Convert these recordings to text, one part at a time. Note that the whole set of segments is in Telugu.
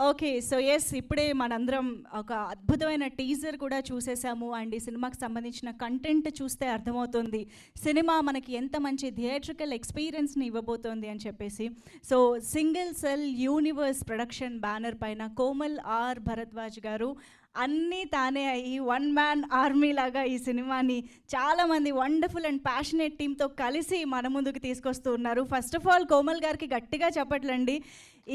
ఓకే. సో, యెస్, ఇప్పుడే మనందరం ఒక అద్భుతమైన టీజర్ కూడా చూసేసాము. అండ్ ఈ సినిమాకి సంబంధించిన కంటెంట్ చూస్తే అర్థమవుతుంది సినిమా మనకి ఎంత మంచి థియేట్రికల్ ఎక్స్‌పీరియన్స్‌ని ఇవ్వబోతోంది అని చెప్పేసి. So, single cell universe production banner పైన కోమల్ ఆర్ భరద్వాజ్ గారు అన్నీ తానే అయ్యి వన్ మ్యాన్ ఆర్మీ లాగా ఈ సినిమాని చాలామంది వండర్ఫుల్ అండ్ ప్యాషనేట్ టీమ్తో కలిసి మన ముందుకు తీసుకొస్తూ ఉన్నారు. ఫస్ట్ ఆఫ్ ఆల్ కోమల్ గారికి గట్టిగా చెప్పట్లండి.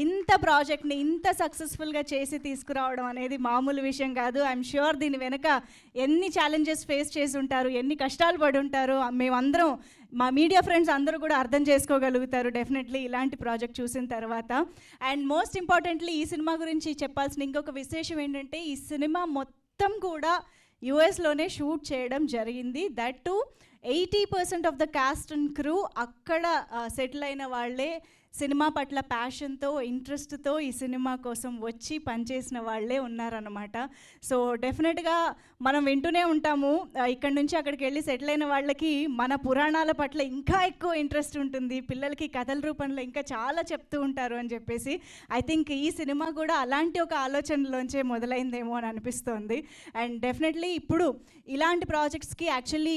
ఇంత ప్రాజెక్ట్ని ఇంత సక్సెస్ఫుల్గా చేసి తీసుకురావడం అనేది మామూలు విషయం కాదు. ఐఎమ్ ష్యూర్ దీని వెనక ఎన్ని ఛాలెంజెస్ ఫేస్ చేసి ఉంటారు, ఎన్ని కష్టాలు పడి ఉంటారు, మేమందరం మా మీడియా ఫ్రెండ్స్ అందరూ కూడా అర్థం చేసుకోగలుగుతారు డెఫినెట్లీ ఇలాంటి ప్రాజెక్ట్ చూసిన తర్వాత. అండ్ మోస్ట్ ఇంపార్టెంట్లీ ఈ సినిమా గురించి చెప్పాల్సిన ఇంకొక విశేషం ఏంటంటే ఈ సినిమా మొత్తం కూడా యుఎస్లోనే షూట్ చేయడం జరిగింది. That to 80% of the cost and crew అక్కడ సెటిల్ అయిన వాళ్ళే, సినిమా పట్ల ప్యాషన్తో ఇంట్రెస్ట్తో ఈ సినిమా కోసం వచ్చి పనిచేసిన వాళ్ళే ఉన్నారన్నమాట. సో డెఫినెట్గా మనం వింటూనే ఉంటాము ఇక్కడ నుంచి అక్కడికి వెళ్ళి సెటిల్ అయిన వాళ్ళకి మన పురాణాల పట్ల ఇంకా ఎక్కువ ఇంట్రెస్ట్ ఉంటుంది, పిల్లలకి కథల రూపంలో ఇంకా చాలా చెప్తూ ఉంటారు అని చెప్పేసి. ఐ థింక్ ఈ సినిమా కూడా అలాంటి ఒక ఆలోచనలోంచే మొదలైందేమో అని అనిపిస్తోంది. అండ్ డెఫినెట్లీ ఇప్పుడు ఇలాంటి ప్రాజెక్ట్స్కి యాక్చువల్లీ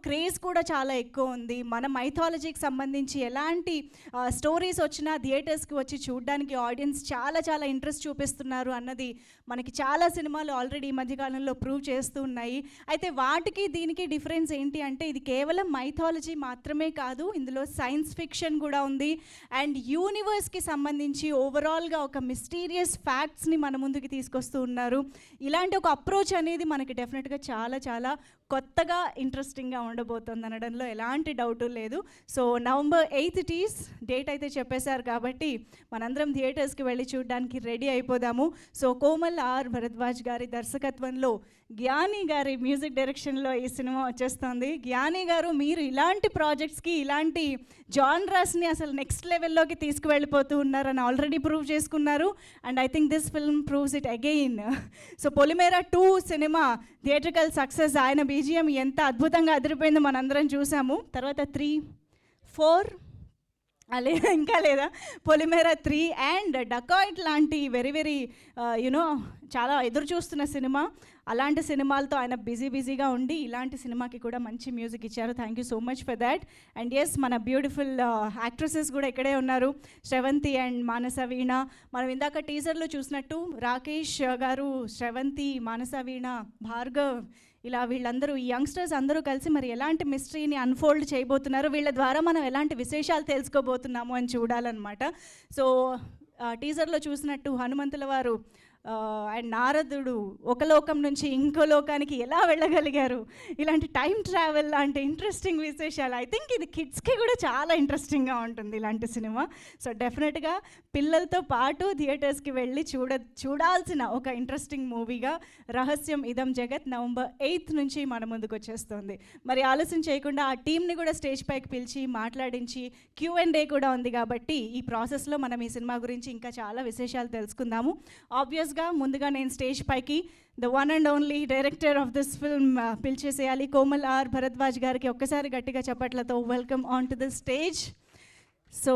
క్రేజ్ కూడా చాలా ఎక్కువ ఉంది. మన మైథాలజీకి సంబంధించి ఎలాంటి స్టోరీస్ వచ్చినా థియేటర్స్కి వచ్చి చూడడానికి ఆడియన్స్ చాలా చాలా ఇంట్రెస్ట్ చూపిస్తున్నారు అన్నది మనకి చాలా సినిమాలు ఆల్రెడీ ఈ మధ్యకాలంలో ప్రూవ్ చేస్తూ ఉన్నాయి. అయితే వాటికి దీనికి డిఫరెన్స్ ఏంటి అంటే ఇది కేవలం మైథాలజీ మాత్రమే కాదు, ఇందులో సైన్స్ ఫిక్షన్ కూడా ఉంది. అండ్ యూనివర్స్కి సంబంధించి ఓవరాల్గా ఒక మిస్టీరియస్ ఫ్యాక్ట్స్ని మన ముందుకి తీసుకొస్తూ ఉన్నారు. ఇలాంటి ఒక అప్రోచ్ అనేది మనకి డెఫినెట్గా చాలా చాలా కొత్తగా ఇంట్రెస్టింగ్గా ఉండబోతుంది అనడంలో ఎలాంటి డౌటు లేదు. So November 8th it is date అయితే చెప్పేశారు కాబట్టి మనందరం థియేటర్స్కి వెళ్ళి చూడడానికి రెడీ అయిపోదాము. సో కోమల్ ఆర్ భరద్వాజ్ గారి దర్శకత్వంలో గ్యానీ గారి మ్యూజిక్ డైరెక్షన్లో ఈ సినిమా వచ్చేస్తుంది. గ్యానీ గారు మీరు ఇలాంటి ప్రాజెక్ట్స్కి ఇలాంటి జాన్రాస్ని అసలు నెక్స్ట్ లెవెల్లోకి తీసుకువెళ్ళిపోతూ ఉన్నారని ఆల్రెడీ ప్రూవ్ చేసుకున్నారు. And I think this film proves it again. So Polimera 2 cinema theatrical success, ఆయన బీజిఎం ఎంత అద్భుతంగా అదిరిపోయిందో మనందరం చూసాము. తర్వాత 3, 4 లేదా ఇంకా లేదా పొలిమేరా 3 అండ్ డకాయిట్ లాంటి వెరీ వెరీ చాలా ఎదురు చూస్తున్న సినిమా. అలాంటి సినిమాలతో ఆయన బిజీగా ఉండి ఇలాంటి సినిమాకి కూడా మంచి మ్యూజిక్ ఇచ్చారు. Thank you so much for that. And yes, మన బ్యూటిఫుల్ యాక్ట్రెసెస్ కూడా ఇక్కడే ఉన్నారు, శ్రవంతి అండ్ మానస వీణ. మనం ఇందాక టీజర్లో చూసినట్టు రాకేష్ గారు, శ్రవంతి, మానస వీణ, భార్గవ్, ఇలా వీళ్ళందరూ ఈ యంగ్స్టర్స్ అందరూ కలిసి మరి ఎలాంటి మిస్టరీని అన్ఫోల్డ్ చేయబోతున్నారు, వీళ్ళ ద్వారా మనం ఎలాంటి విశేషాలు తెలుసుకోబోతున్నాము అని చూడాలన్నమాట. సో టీజర్లో చూసినట్టు హనుమంతుల వారు అండ్ నారదుడు ఒక లోకం నుంచి ఇంకో లోకానికి ఎలా వెళ్ళగలిగారు, ఇలాంటి టైం ట్రావెల్ లాంటి ఇంట్రెస్టింగ్ విశేషాలు. ఐ థింక్ ఇది కిడ్స్కి కూడా చాలా ఇంట్రెస్టింగ్గా ఉంటుంది ఇలాంటి సినిమా. సో డెఫినెట్గా పిల్లలతో పాటు థియేటర్స్కి వెళ్ళి చూడాల్సిన ఒక ఇంట్రెస్టింగ్ మూవీగా రహస్యం ఇదం జగత్ November 8th నుంచి మన ముందుకు వచ్చేస్తుంది. మరి ఆలస్యం చేయకుండా ఆ టీంని కూడా స్టేజ్ పైకి పిలిచి మాట్లాడించి Q&A కూడా ఉంది కాబట్టి ఈ ప్రాసెస్లో మనం ఈ సినిమా గురించి ఇంకా చాలా విశేషాలు తెలుసుకుందాము. ఆబ్వియస్గా ముందుగా నేను స్టేజ్ పైకి the one and only director of this film పిలిచేసేయాలి. కోమల్ ఆర్ భరద్వాజ్ గారికి ఒక్కసారి గట్టిగా చప్పట్లతో welcome on to the stage. So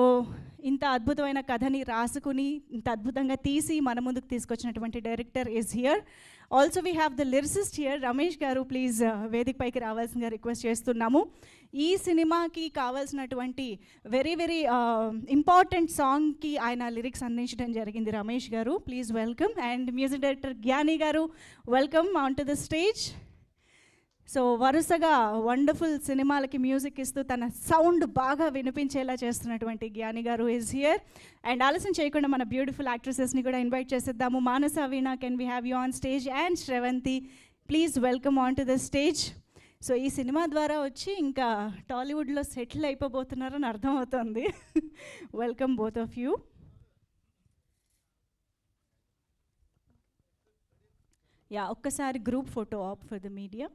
ఇంత అద్భుతమైన కథని రాసుకుని ఇంత అద్భుతంగా తీసి మన ముందుకు తీసుకొచ్చినటువంటి director is here. Also we have the lyricist here. Ramesh garu please వేదిక పైకి రావాల్సిందిగా రిక్వెస్ట్ చేస్తున్నాము. ఈ సినిమాకి కావాల్సినటువంటి వెరీ వెరీ ఇంపార్టెంట్ సాంగ్కి ఆయన లిరిక్స్ అందించడం జరిగింది. Ramesh garu please welcome. And music director Gyani garu welcome on to the stage. So వరుసగా వండర్ఫుల్ సినిమాలకి మ్యూజిక్ ఇస్తూ తన సౌండ్ బాగా వినిపించేలా చేస్తున్నటువంటి గ్యానీ గారు ఈజ్ హియర్. అండ్ ఆలస్యం చేయకుండా మన బ్యూటిఫుల్ యాక్ట్రెసెస్ని కూడా ఇన్వైట్ చేసేద్దాము. Manasa Veena, can we have you on stage? And Sravanthi please welcome on to the stage. So ఈ సినిమా ద్వారా వచ్చి ఇంకా టాలీవుడ్లో సెటిల్ అయిపోబోతున్నారని అర్థమవుతుంది. Welcome both of you. Yeah, ఒక్కసారి group photo up for the media.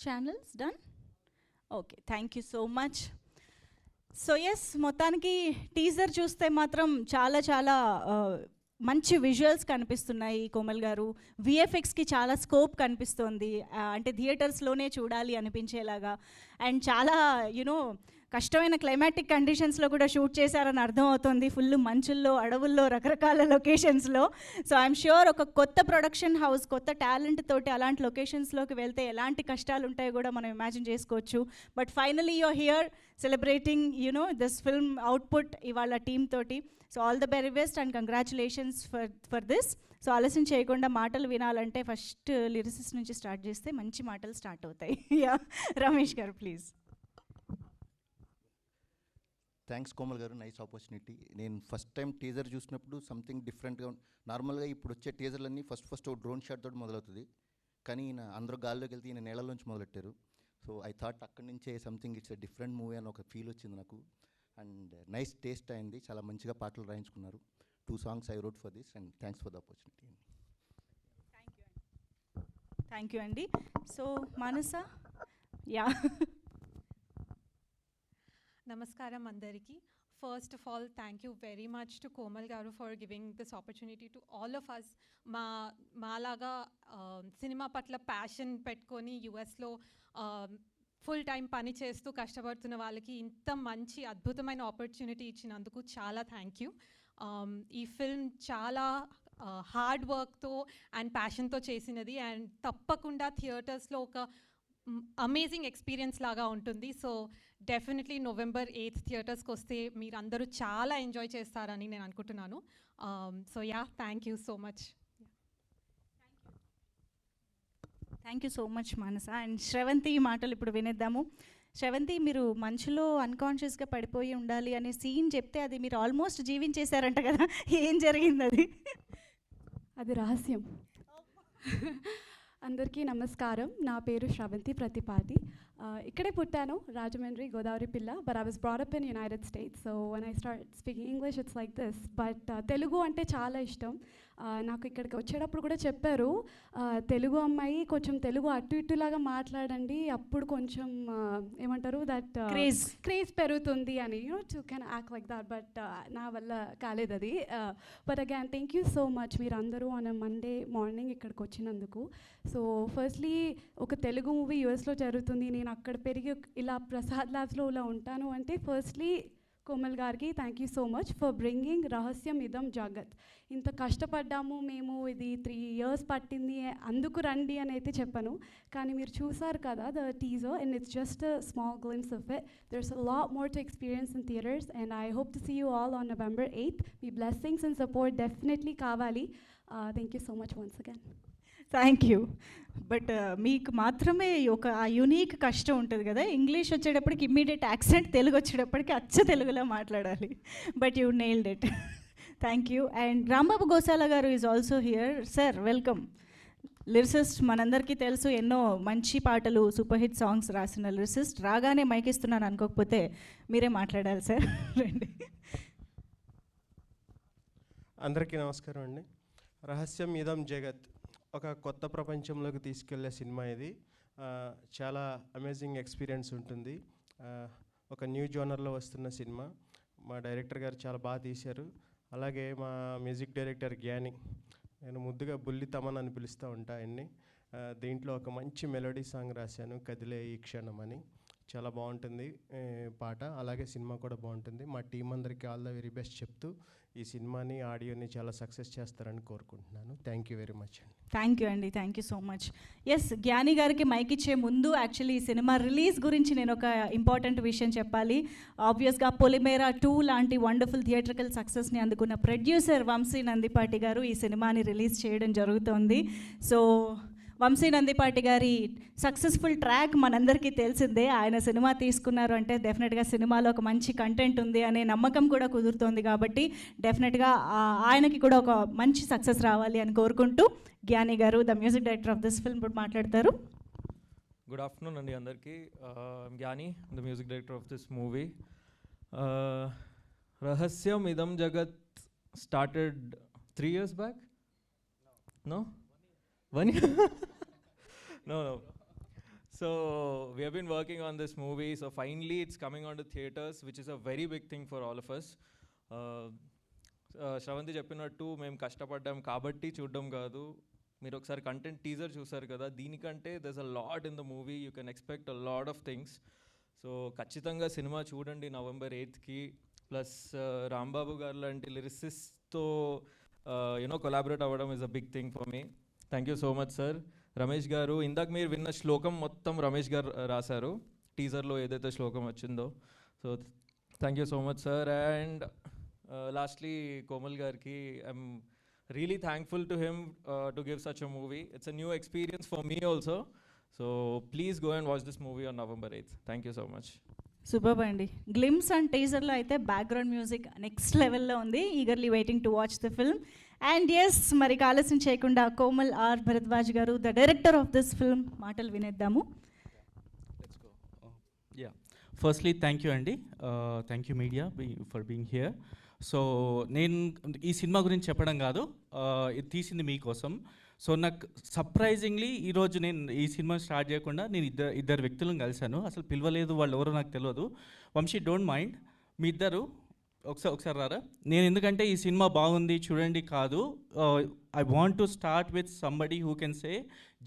channels done? Okay, thank you so much. So yes, మొత్తానికి టీజర్ చూస్తే మాత్రం చాలా చాలా మంచి విజువల్స్ కనిపిస్తున్నాయి కోమల్ గారు. విఎఫ్ఎక్స్కి చాలా స్కోప్ కనిపిస్తోంది, అంటే థియేటర్స్లోనే చూడాలి అనిపించేలాగా. అండ్ చాలా యునో కష్టమైన క్లైమాటిక్ కండిషన్స్లో కూడా షూట్ చేశారని అర్థమవుతుంది, ఫుల్ మంచుల్లో, అడవుల్లో, రకరకాల లొకేషన్స్లో. సో ఐఎమ్ ష్యూర్ ఒక కొత్త ప్రొడక్షన్ హౌస్, కొత్త టాలెంట్ తోటి అలాంటి లొకేషన్స్లోకి వెళ్తే ఎలాంటి కష్టాలు ఉంటాయో కూడా మనం ఇమాజిన్ చేసుకోవచ్చు. But finally you're here celebrating this film output ఇవాళ టీమ్ తోటి. So all the very best and congratulations for this. So ఆలస్యం చేయకుండా మాటలు వినాలంటే ఫస్ట్ లిరిసిస్ట్ నుంచి స్టార్ట్ చేస్తే మంచి మాటలు స్టార్ట్ అవుతాయి. Yeah, Ramesh garu please. Thanks Komal గారు, నైస్ ఆపర్చునిటీ. నేను ఫస్ట్ టైం టీజర్ చూసినప్పుడు సంథింగ్ డిఫరెంట్గా నార్మల్గా ఇప్పుడు వచ్చే టీజర్లన్నీ ఫస్ట్ డ్రోన్ షాట్ తోటి మొదలవుతుంది, కానీ ఈయన అందరూ గాల్లోకి వెళ్తే ఈయన నేలలోంచి మొదలెట్టారు. సో ఐ థాట్ అక్కడి నుంచే something it's a different movie అని ఒక ఫీల్ వచ్చింది నాకు. అండ్ నైస్ టేస్ట్ అయింది, చాలా మంచిగా పాటలు రాయించుకున్నారు. 2 songs I wrote for this and thanks for the opportunity. Thank you అండి. So Manasa, yeah. Namaskaram andariki. First of all, thank you very much to Komal garu for giving this opportunity to all of us. Malaga cinema patla passion petkoni US lo full time pani chestu kashtapadutuna vallaki inta manchi adbhutamaina opportunity ichinanduku chaala thank you. Ee film chaala hard వర్క్తో అండ్ ప్యాషన్తో చేసినది, అండ్ తప్పకుండా థియేటర్స్లో ఒక అమేజింగ్ ఎక్స్పీరియన్స్ లాగా ఉంటుంది. సో డెఫినెట్లీ November 8th థియేటర్స్కి వస్తే మీరు అందరూ చాలా ఎంజాయ్ చేస్తారని నేను అనుకుంటున్నాను. So yeah, thank you so much. Thank you so much Manasa. And Sravanthi మాటలు ఇప్పుడు వినేద్దాము. శ్రవంతి, మీరు మంచులో అన్కాన్షియస్గా పడిపోయి ఉండాలి అనే సీన్ చెప్తే అది మీరు ఆల్మోస్ట్ జీవించేశారంట కదా, ఏం జరిగింది అది? అది రహస్యం. అందరికీ నమస్కారం, నా పేరు శ్రవంతి ప్రతిపాది. ఇక్కడే పుట్టాను, రాజమండ్రి, గోదావరి పిల్ల. But I was brought up in United states. So when I start speaking English it's like this. But Telugu అంటే చాలా ఇష్టం నాకు. ఇక్కడికి వచ్చేటప్పుడు కూడా చెప్పారు, తెలుగు అమ్మాయి కొంచెం తెలుగు అటు ఇటులాగా మాట్లాడండి, అప్పుడు కొంచెం ఏమంటారు దట్ క్రేజ్ పెరుగుతుంది అని, to can act like that. But నా వల్ల కాలేదు అది. But again thank you so much మీరు అందరూ ఆన్ మండే మార్నింగ్ ఇక్కడికి వచ్చినందుకు. సో ఫస్ట్లీ ఒక తెలుగు మూవీ యూఎస్లో జరుగుతుంది, నేను అక్కడ పెరిగి ఇలా ప్రసాద్ ల్యాబ్స్లో ఇలా ఉంటాను అంటే ఫస్ట్లీ కోమల్ గారికి thank you so much for bringing రహస్యం ఇదం జగత్. ఇంత కష్టపడ్డాము మేము, ఇది 3 years పట్టింది, అందుకు రండి అని అయితే చెప్పాను. కానీ మీరు చూసారు కదా the teaser, and it's just a small glimpse of it. There's a lot more to experience in theatres, and I hope to see you all on November 8th. మీ బ్లెస్సింగ్స్ అండ్ సపోర్ట్ డెఫినెట్లీ కావాలి. Thank you so much once again. Thank you. But మీకు మాత్రమే ఒక యూనిక్ కష్టం ఉంటుంది కదా, ఇంగ్లీష్ వచ్చేటప్పటికి ఇమ్మీడియట్ యాక్సెంట్, తెలుగు వచ్చేటప్పటికి అచ్చ తెలుగులో మాట్లాడాలి. But you nailed it. Thank you. And Rambabu Gosala garu is also here. Sir welcome. Lyricist, మనందరికీ తెలుసు, ఎన్నో మంచి పాటలు, సూపర్ హిట్ సాంగ్స్ రాసిన లిరిసిస్ట్. రాగానే మైక్ ఇస్తున్నాను అనుకోకపోతే మీరే మాట్లాడాలి సార్. రండి. అందరికీ నమస్కారం అండి. రహస్యం ఇదం జగత్ ఒక కొత్త ప్రపంచంలోకి తీసుకెళ్లే సినిమా ఇది. చాలా అమేజింగ్ ఎక్స్పీరియన్స్ ఉంటుంది. ఒక న్యూ జోనర్లో వస్తున్న సినిమా. మా డైరెక్టర్ గారు చాలా బాగా తీశారు. అలాగే మా మ్యూజిక్ డైరెక్టర్ గ్యానీ, నేను ముద్దుగా బుల్లి తమన్ అని పిలుస్తూ ఉంటా ఆయన్ని. దీంట్లో ఒక మంచి మెలోడీ సాంగ్ రాశాను, కదిలే ఈ క్షణం అని. చాలా బాగుంటుంది పాట, అలాగే సినిమా కూడా బాగుంటుంది. మా టీం అందరికీ ఆల్ ద వెరీ బెస్ట్ చెప్తూ ఈ సినిమాని, ఆడియోని చాలా సక్సెస్ చేస్తారని కోరుకుంటున్నాను. థ్యాంక్ యూ వెరీ మచ్ అండి. థ్యాంక్ యూ అండి, thank you so much. Yes, Gyani గారికి మైక్ ఇచ్చే ముందు యాక్చువల్లీ ఈ సినిమా రిలీజ్ గురించి నేను ఒక ఇంపార్టెంట్ విషయం చెప్పాలి. ఆబ్వియస్గా పొలిమేరా 2 లాంటి వండర్ఫుల్ థియేట్రికల్ సక్సెస్ని అందుకున్న ప్రొడ్యూసర్ వంశీ నందిపాటి గారు ఈ సినిమాని రిలీజ్ చేయడం జరుగుతోంది. సో వంశీ నందిపాటి గారి సక్సెస్ఫుల్ ట్రాక్ మనందరికీ తెలిసిందే. ఆయన సినిమా తీసుకున్నారు అంటే డెఫినెట్గా సినిమాలో ఒక మంచి కంటెంట్ ఉంది అనే నమ్మకం కూడా కుదురుతోంది. కాబట్టి డెఫినెట్గా ఆయనకి కూడా ఒక మంచి సక్సెస్ రావాలి అని కోరుకుంటూ గ్యానీ గారు, the music director of this film, ఇప్పుడు మాట్లాడతారు. గుడ్ ఆఫ్టర్నూన్ అండి అందరికీ. Giani, the music director of this movie. రహస్యం ఇదం జగత్ started 3 years back? No? 1 year? No. So we have been working on this movie. So finally, it's coming onto theaters, which is a very big thing for all of us. Sravanthi చెప్పినట్టు మేము కష్టపడ్డాం కాబట్టి చూడడం కాదు. మీరు ఒకసారి కంటెంట్ టీజర్ చూసారు కదా, దీనికంటే there's a lot in the movie. You can expect a lot of things. So ఖచ్చితంగా సినిమా చూడండి November 8th. ప్లస్ రాంబాబు గారు లాంటి లిరిసిస్ట్తో కొలాబరేట్ అవ్వడం is a big thing for me. Thank you so much sir. Ramesh గారు, ఇందాక మీరు విన్న శ్లోకం మొత్తం రమేష్ గారు రాశారు టీజర్లో ఏదైతే శ్లోకం వచ్చిందో. So thank you so much sir. And lastly Komal గారికి, I'm really thankful to him to give such a movie. It's a new experience for me also. So please go and watch this movie on November 8th. Thank you so much. Super అండి. గ్లిమ్స్ అండ్ టీజర్లో అయితే బ్యాక్గ్రౌండ్ మ్యూజిక్ నెక్స్ట్ లెవెల్లో ఉంది. Eagerly waiting to watch the film. And yes, మరి ఆలస్యం చేయకుండా కోమల్ ఆర్ భరద్వాజ్ గారు, the director of this film, మాటలు వినేద్దాము. ఫస్ట్లీ థ్యాంక్ యూ అండి, thank you media for being here. So నేను ఈ సినిమా గురించి చెప్పడం కాదు, ఇది తీసింది మీకోసం. సో నాకు సర్ప్రైజింగ్లీ ఈరోజు నేను ఈ సినిమా స్టార్ట్ చేయకుండా నేను ఇద్దరు వ్యక్తులను కలిశాను. అసలు పిలవలేదు, వాళ్ళు ఎవరో నాకు తెలియదు. వంశీ, డోంట్ మైండ్, మీ ఇద్దరు ఒకసారి రారా. నేను ఎందుకంటే ఈ సినిమా బాగుంది చూడండి కాదు, I want to start with somebody who can say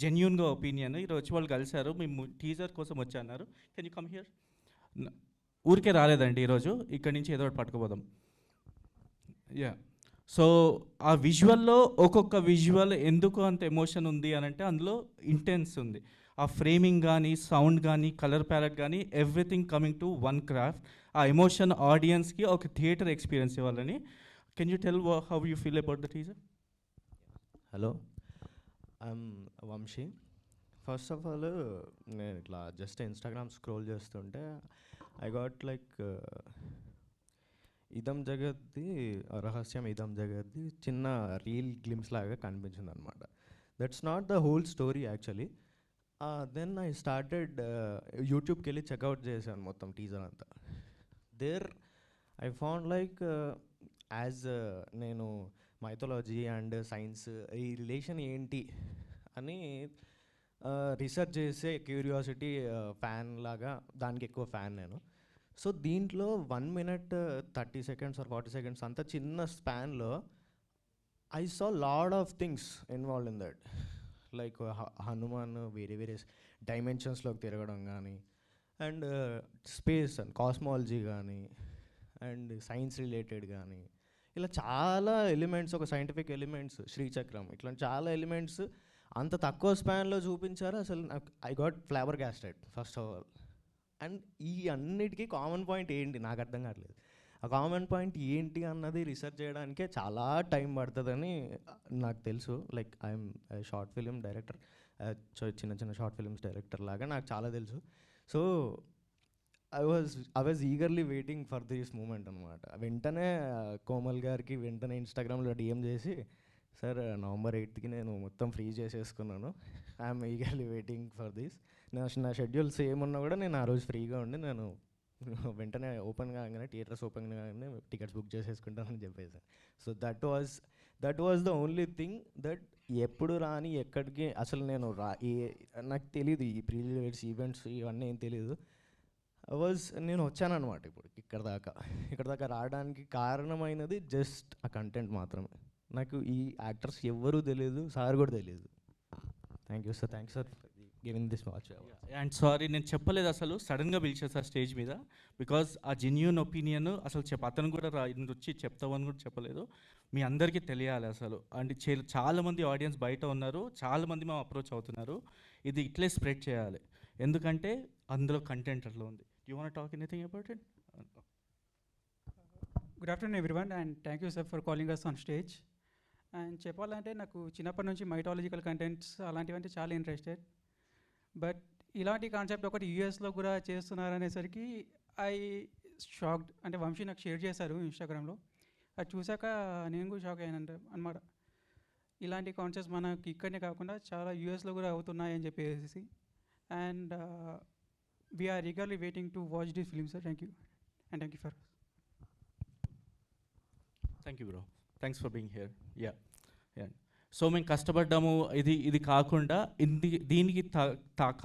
జెన్యూన్గా ఒపీనియన్. ఈరోజు వచ్చి వాళ్ళు కలిశారు, మేము టీజర్ కోసం వచ్చి అన్నారు. Can you come here? ఊరికే రాలేదండి ఈరోజు, ఇక్కడి నుంచి ఏదో ఒకటి పట్టుకుపోదాం. యా, సో ఆ విజువల్లో ఒక్కొక్క విజువల్ ఎందుకు అంత ఎమోషన్ ఉంది అని అంటే అందులో ఇంటెన్స్ ఉంది. ఆ ఫ్రేమింగ్ కానీ, సౌండ్ కానీ, కలర్ ప్యాలెట్ కానీ, everything coming to one craft. ఆ ఎమోషన్ ఆడియన్స్కి ఒక థియేటర్ ఎక్స్పీరియన్స్ ఇవ్వాలని. Can you tell how you feel about the teaser? Hello, I'm Vamshi. First of all, నేను ఇట్లా జస్ట్ ఇన్స్టాగ్రామ్ స్క్రోల్ చేస్తుంటే ఐ గాట్ లైక్ ఇదం జగత్ది, రహస్యం ఇదం జగత్ది చిన్న రీల్ గ్లిమ్స్ లాగా కనిపించింది అనమాట. That's not the whole story actually. Then I started యూట్యూబ్కి వెళ్ళి చెక్అవుట్ చేశాను మొత్తం టీజర్ అంతా. There I found like as నేను మైథాలజీ అండ్ సైన్స్ ఈ రిలేషన్ ఏంటి అని రీసెర్చ్ చేసే క్యూరియాసిటీ ఫ్యాన్ లాగా, దానికి ఎక్కువ ఫ్యాన్ నేను. సో దీంట్లో 1 minute 30 seconds or 40 seconds అంత చిన్న స్పాన్లో I saw lot of things involve in that. Like Hanuman వేరే వేరే డైమెన్షన్స్లోకి తిరగడం కానీ, అండ్ స్పేస్ అండ్ కాస్మాలజీ కానీ, అండ్ సైన్స్ రిలేటెడ్ కానీ, ఇలా చాలా ఎలిమెంట్స్, ఒక సైంటిఫిక్ ఎలిమెంట్స్, శ్రీచక్రం, ఇట్లాంటి చాలా ఎలిమెంట్స్ అంత తక్కువ స్పాన్లో చూపించారు. అసలు నాకు I got flabbergasted first of all. And ఈ అన్నిటికీ కామన్ పాయింట్ ఏంటి నాకు అర్థం కావట్లేదు. ఆ కామన్ పాయింట్ ఏంటి అన్నది రీసెర్చ్ చేయడానికే చాలా టైం పడుతుందని నాకు తెలుసు. Like I'm short film director, చిన్న చిన్న షార్ట్ ఫిలిమ్స్ డైరెక్టర్ లాగా నాకు చాలా తెలుసు. So I was eagerly waiting for this moment అనమాట. వెంటనే కోమల్ గారికి వెంటనే ఇన్స్టాగ్రామ్లో డిఎం చేసి, సార్ November 8th నేను మొత్తం ఫ్రీ చేసేసుకున్నాను, I'm eagerly waiting for this. నా షెడ్యూల్ సేమ్ ఉన్నా కూడా నేను ఆ రోజు ఫ్రీగా ఉండి నేను వెంటనే ఓపెన్ కాగానే, థియేటర్స్ ఓపెన్ కాగానే టికెట్స్ బుక్ చేసేసుకుంటానని చెప్పేసి. So that was the only thing that ఎప్పుడు రాని ఎక్కడికి అసలు నేను నాకు తెలియదు, ఈ ప్రీ రిలీజ్ ఈవెంట్స్ ఇవన్నీ ఏం తెలియదు. నేను వచ్చానమాట ఇప్పుడు ఇక్కడ దాకా రావడానికి కారణమైనది జస్ట్ ఆ కంటెంట్ మాత్రమే. నాకు ఈ యాక్టర్స్ ఎవ్వరూ తెలియదు, సార్ కూడా తెలియదు. Thank you sir, thanks sir giving this watch. And sorry, నేను చెప్పలేదు, అసలు సడన్గా పిలిచాను సార్ స్టేజ్ మీద, బికాజ్ ఆ జెన్యూన్ ఒపీనియన్ అసలు అతను కూడా వచ్చి చెప్తామని కూడా చెప్పలేదు. మీ అందరికీ తెలియాలి అసలు. అండ్ చాలామంది ఆడియన్స్ బయట ఉన్నారు, చాలామంది మేము అప్రోచ్ అవుతున్నారు. ఇది ఇట్లే స్ప్రెడ్ చేయాలి, ఎందుకంటే అందులో కంటెంట్ అట్లా ఉంది. You want talk anything about it? Good afternoon everyone, and thank you sir for calling us on stage. And చెప్పాలంటే నాకు చిన్నప్పటి నుంచి మైథాలజికల్ కంటెంట్స్ అలాంటివంటే చాలా ఇంట్రెస్టెడ్. బట్ ఇలాంటి కాన్సెప్ట్ ఒకటి యూఎస్లో కూడా చేస్తున్నారనేసరికి ఐ షాక్డ్. అంటే వంశీ నాకు షేర్ చేశారు ఇన్స్టాగ్రామ్లో, అది చూశాక నేను కూడా షాక్ అయ్యాను అనమాట. ఇలాంటి కాన్సెప్ట్స్ మనకి ఇక్కడనే కాకుండా చాలా యూఎస్లో కూడా అవుతున్నాయని చెప్పేసి. And we're eagerly waiting to watch this film sir. Thank you and thank you for. Thank you bro, thanks for being here. Yeah, so మేము కష్టపడ్డాము. ఇది కాకుండా దీనికి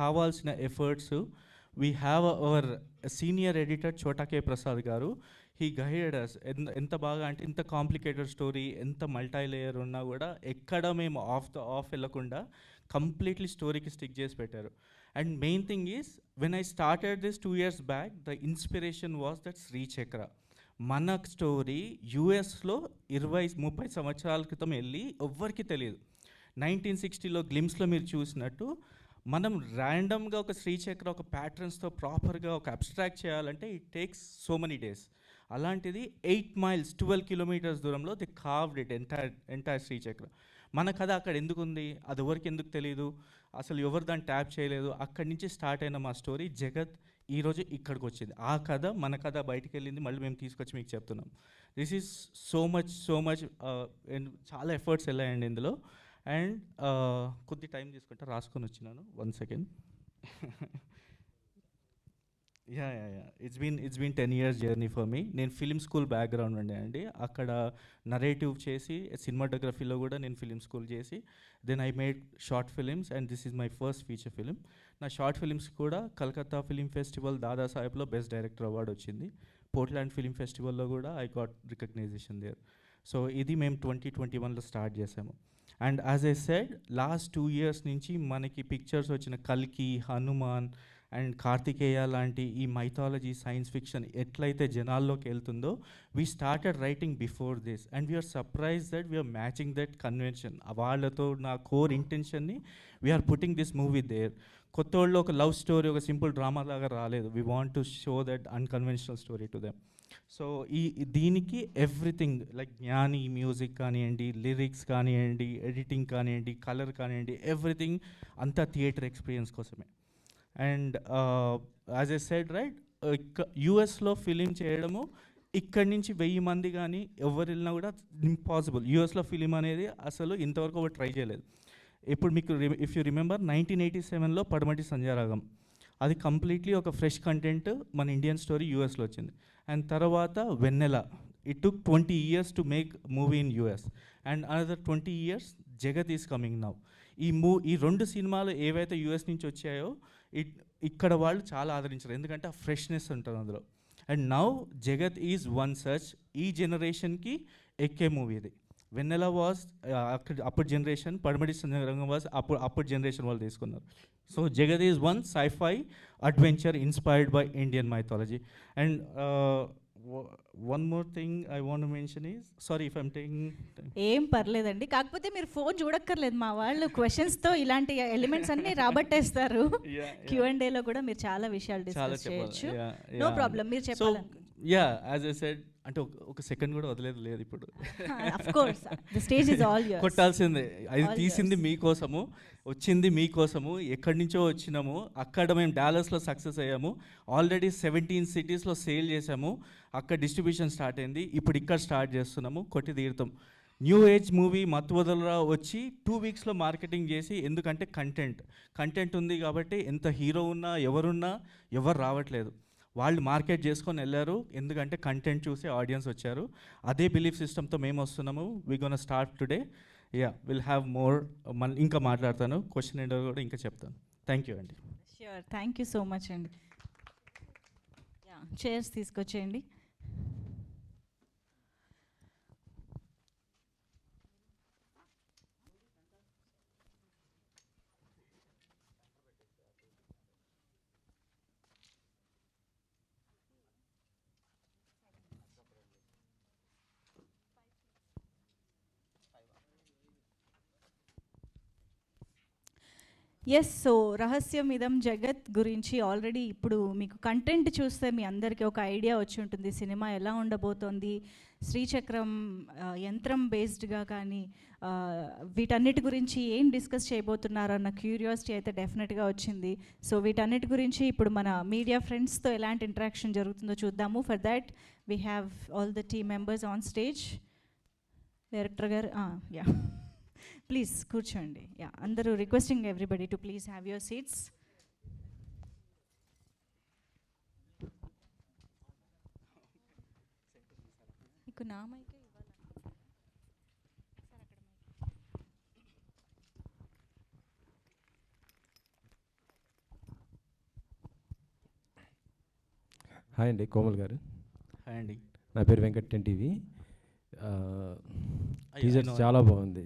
కావాల్సిన efforts we have our senior editor Chota K Prasad గారు. He guided us. ఎంత బాగా అంటే ఇంత కాంప్లికేటెడ్ స్టోరీ, ఎంత మల్టీ లేయర్ ఉన్నా కూడా ఎక్కడ మేము ఆఫ్ వెళ్ళకుండా కంప్లీట్లీ స్టోరీకి స్టిక్ చేసి పెట్టారు. And main thing is when I started this 2 years back, the inspiration was that Srichakra. మన స్టోరీ యూఎస్లో 20-30 సంవత్సరాల క్రితం వెళ్ళి ఎవ్వరికీ తెలియదు. 1960లో గ్లిమ్స్లో మీరు చూసినట్టు మనం ర్యాండమ్గా ఒక శ్రీచక్ర ఒక ప్యాటర్న్స్తో ప్రాపర్గా ఒక అబ్స్ట్రాక్ట్ చేయాలంటే it takes so many days. అలాంటిది 8 miles 12 kilometers దూరంలో ది కార్వ్డ్ ఇట్ ఎంటైర్ శ్రీచక్ర. మన కథ అక్కడ ఎందుకుంది, అది ఎవరికి ఎందుకు తెలియదు, అసలు ఎవరు దాన్ని ట్యాప్ చేయలేదు. అక్కడి నుంచి స్టార్ట్ అయిన మా స్టోరీ జగత్ ఈరోజు ఇక్కడికి వచ్చింది. ఆ కథ మన కథ బయటికి వెళ్ళింది, మళ్ళీ మేము తీసుకొచ్చి మీకు చెప్తున్నాం. దిస్ ఈజ్ సో మచ్ చాలా ఎఫర్ట్స్ వెళ్ళాయండి ఇందులో. అండ్ కొద్ది టైం తీసుకుంటే రాసుకొని వచ్చినాను. 1 second. Yeah it's been 10 years journey for me. నేను ఫిలిం స్కూల్ బ్యాక్గ్రౌండ్ ఉండే అండి. అక్కడ నరేటివ్ చేసి సినిమాటోగ్రఫీలో కూడా నేను ఫిలిం స్కూల్ చేసి then I made short films and this is my first feature film. నా షార్ట్ ఫిలిమ్స్ కూడా కలకత్తా ఫిలిం ఫెస్టివల్ దాదాసాహెబ్లో బెస్ట్ డైరెక్టర్ అవార్డు వచ్చింది. పోర్ట్లాండ్ ఫిలిం ఫెస్టివల్లో కూడా I got recognition there. So ఇది మేము 2021లో స్టార్ట్ చేసాము. And as I said last 2 years నుంచి మనకి పిక్చర్స్ వచ్చిన కల్కి, హనుమాన్ అండ్ కార్తికేయ లాంటి ఈ మైథాలజీ సైన్స్ ఫిక్షన్ ఎట్లయితే జనాల్లోకి వెళ్తుందో we started writing before this and we're surprise that we're matching that convention. వాళ్ళతో నా కోర్ ఇంటెన్షన్ని we're putting this movie there. కొత్త వాళ్ళు ఒక లవ్ స్టోరీ, ఒక సింపుల్ డ్రామా లాగా రాలేదు. We want to show that unconventional story to them. So దీనికి ఎవ్రీథింగ్ లైక్ జ్ఞాని మ్యూజిక్ కానివ్వండి, లిరిక్స్ కానివ్వండి, ఎడిటింగ్ కానివ్వండి, కలర్ కానివ్వండి, ఎవ్రీథింగ్ అంతా థియేటర్ ఎక్స్పీరియన్స్ కోసమే. And as I said right, యూఎస్లో ఫిలిం చేయడము ఇక్కడి నుంచి 1000 మంది కానీ ఎవరు వెళ్ళినా కూడా ఇంపాసిబుల్. యూఎస్లో ఫిలిం అనేది అసలు ఇంతవరకు ఒకటి ట్రై చేయలేదు. ఇప్పుడు మీకు ఇఫ్ యూ రిమెంబర్ 1987లో పడమటి సంధ్యారాగం, అది కంప్లీట్లీ ఒక ఫ్రెష్ కంటెంట్ మన ఇండియన్ స్టోరీ యూఎస్లో వచ్చింది. అండ్ తర్వాత Vennela, it took 20 years to make movie in US. And another 20 years Jagat is coming now. ఈ 2 సినిమాలు ఏవైతే యూఎస్ నుంచి వచ్చాయో ఇక్కడ వాళ్ళు చాలా ఆదరించారు, ఎందుకంటే ఆ ఫ్రెష్నెస్ ఉంటుంది అందులో. అండ్ నౌ జగత్ ఈజ్ వన్ సచ్ ఈ జనరేషన్కి ఎక్కే మూవీ ఇది. వెన్నెల వాజ్ అప్పుడు జనరేషన్, పడమటి రంగం వాజ్ అప్పుడు జనరేషన్ వాళ్ళు తీసుకున్నారు. సో జగత్ is one sci-fi adventure inspired by Indian mythology. And one more thing I want to mention is, sorry if I'm taking time. ఏం పర్లేదండి, కాకపోతే మీరు ఫోన్ చూడక్కర్లేదు, మా వాళ్ళు క్వశ్చన్స్తో ఇలాంటి ఎలిమెంట్స్ అన్నీ రాబట్టేస్తారు. Q&Aలో కూడా మీరు చాలా విషయాలు డిస్కస్ చేయొచ్చు. నో ప్రాబ్లం, మీరు చెప్పాలి. యా యాజ్ ఐ సెడ్, అంటే ఒక సెకండ్ కూడా వదిలేదు ఇప్పుడు. Of course the stage is all yours. కొట్టాల్సిందే. అది తీసింది మీకోసము, వచ్చింది మీకోసము, ఎక్కడి నుంచో వచ్చినాము. అక్కడ మేము డాలస్లో సక్సెస్ అయ్యాము. ఆల్రెడీ 17 cities సేల్ చేసాము. అక్కడ డిస్ట్రిబ్యూషన్ స్టార్ట్ అయింది. ఇప్పుడు ఇక్కడ స్టార్ట్ చేస్తున్నాము. కొట్టి తీరుతాం. న్యూ ఏజ్ మూవీ మత్తువదలరా వచ్చి 2 weeksలో మార్కెటింగ్ చేసి, ఎందుకంటే కంటెంట్ ఉంది కాబట్టి ఎంత హీరో ఉన్నా ఎవరు రావట్లేదు. వాళ్ళు మార్కెట్ చేసుకొని వెళ్ళారు, ఎందుకంటే కంటెంట్ చూసి ఆడియన్స్ వచ్చారు. అదే బిలీఫ్ సిస్టమ్తో మేము వస్తున్నాము. We gonna start today. Yeah will have more. ఇంకా మాట్లాడతాను, క్వశ్చన్ ఏంటో కూడా ఇంకా చెప్తాను. థ్యాంక్ యూ అండి. Sure, thank you so much అండి. యా చైర్స్ తీసుకొచ్చేయండి. ఎస్, సో రహస్యం ఇదం జగత్ గురించి ఆల్రెడీ ఇప్పుడు మీకు కంటెంట్ చూస్తే మీ అందరికీ ఒక ఐడియా వచ్చి ఉంటుంది సినిమా ఎలా ఉండబోతోంది. శ్రీచక్రం యంత్రం బేస్డ్గా కానీ వీటన్నిటి గురించి ఏం డిస్కస్ చేయబోతున్నారు అన్న క్యూరియాసిటీ అయితే డెఫినెట్గా వచ్చింది. సో వీటన్నిటి గురించి ఇప్పుడు మన మీడియా ఫ్రెండ్స్తో ఎలాంటి ఇంటరాక్షన్ జరుగుతుందో చూద్దాము. For that we have all the team members on stage. Director గారు, యా ప్లీజ్ కూర్చోండి. యా అందరూ requesting everybody to please have your seats. మీకు నా మైకే ఇవ్వాలి. హాయ్ అండి, కోమల్ గారు. హాయ్ అండి. నా పేరు వెంకట్, 10 TV. టీజర్ చాలా బాగుంది.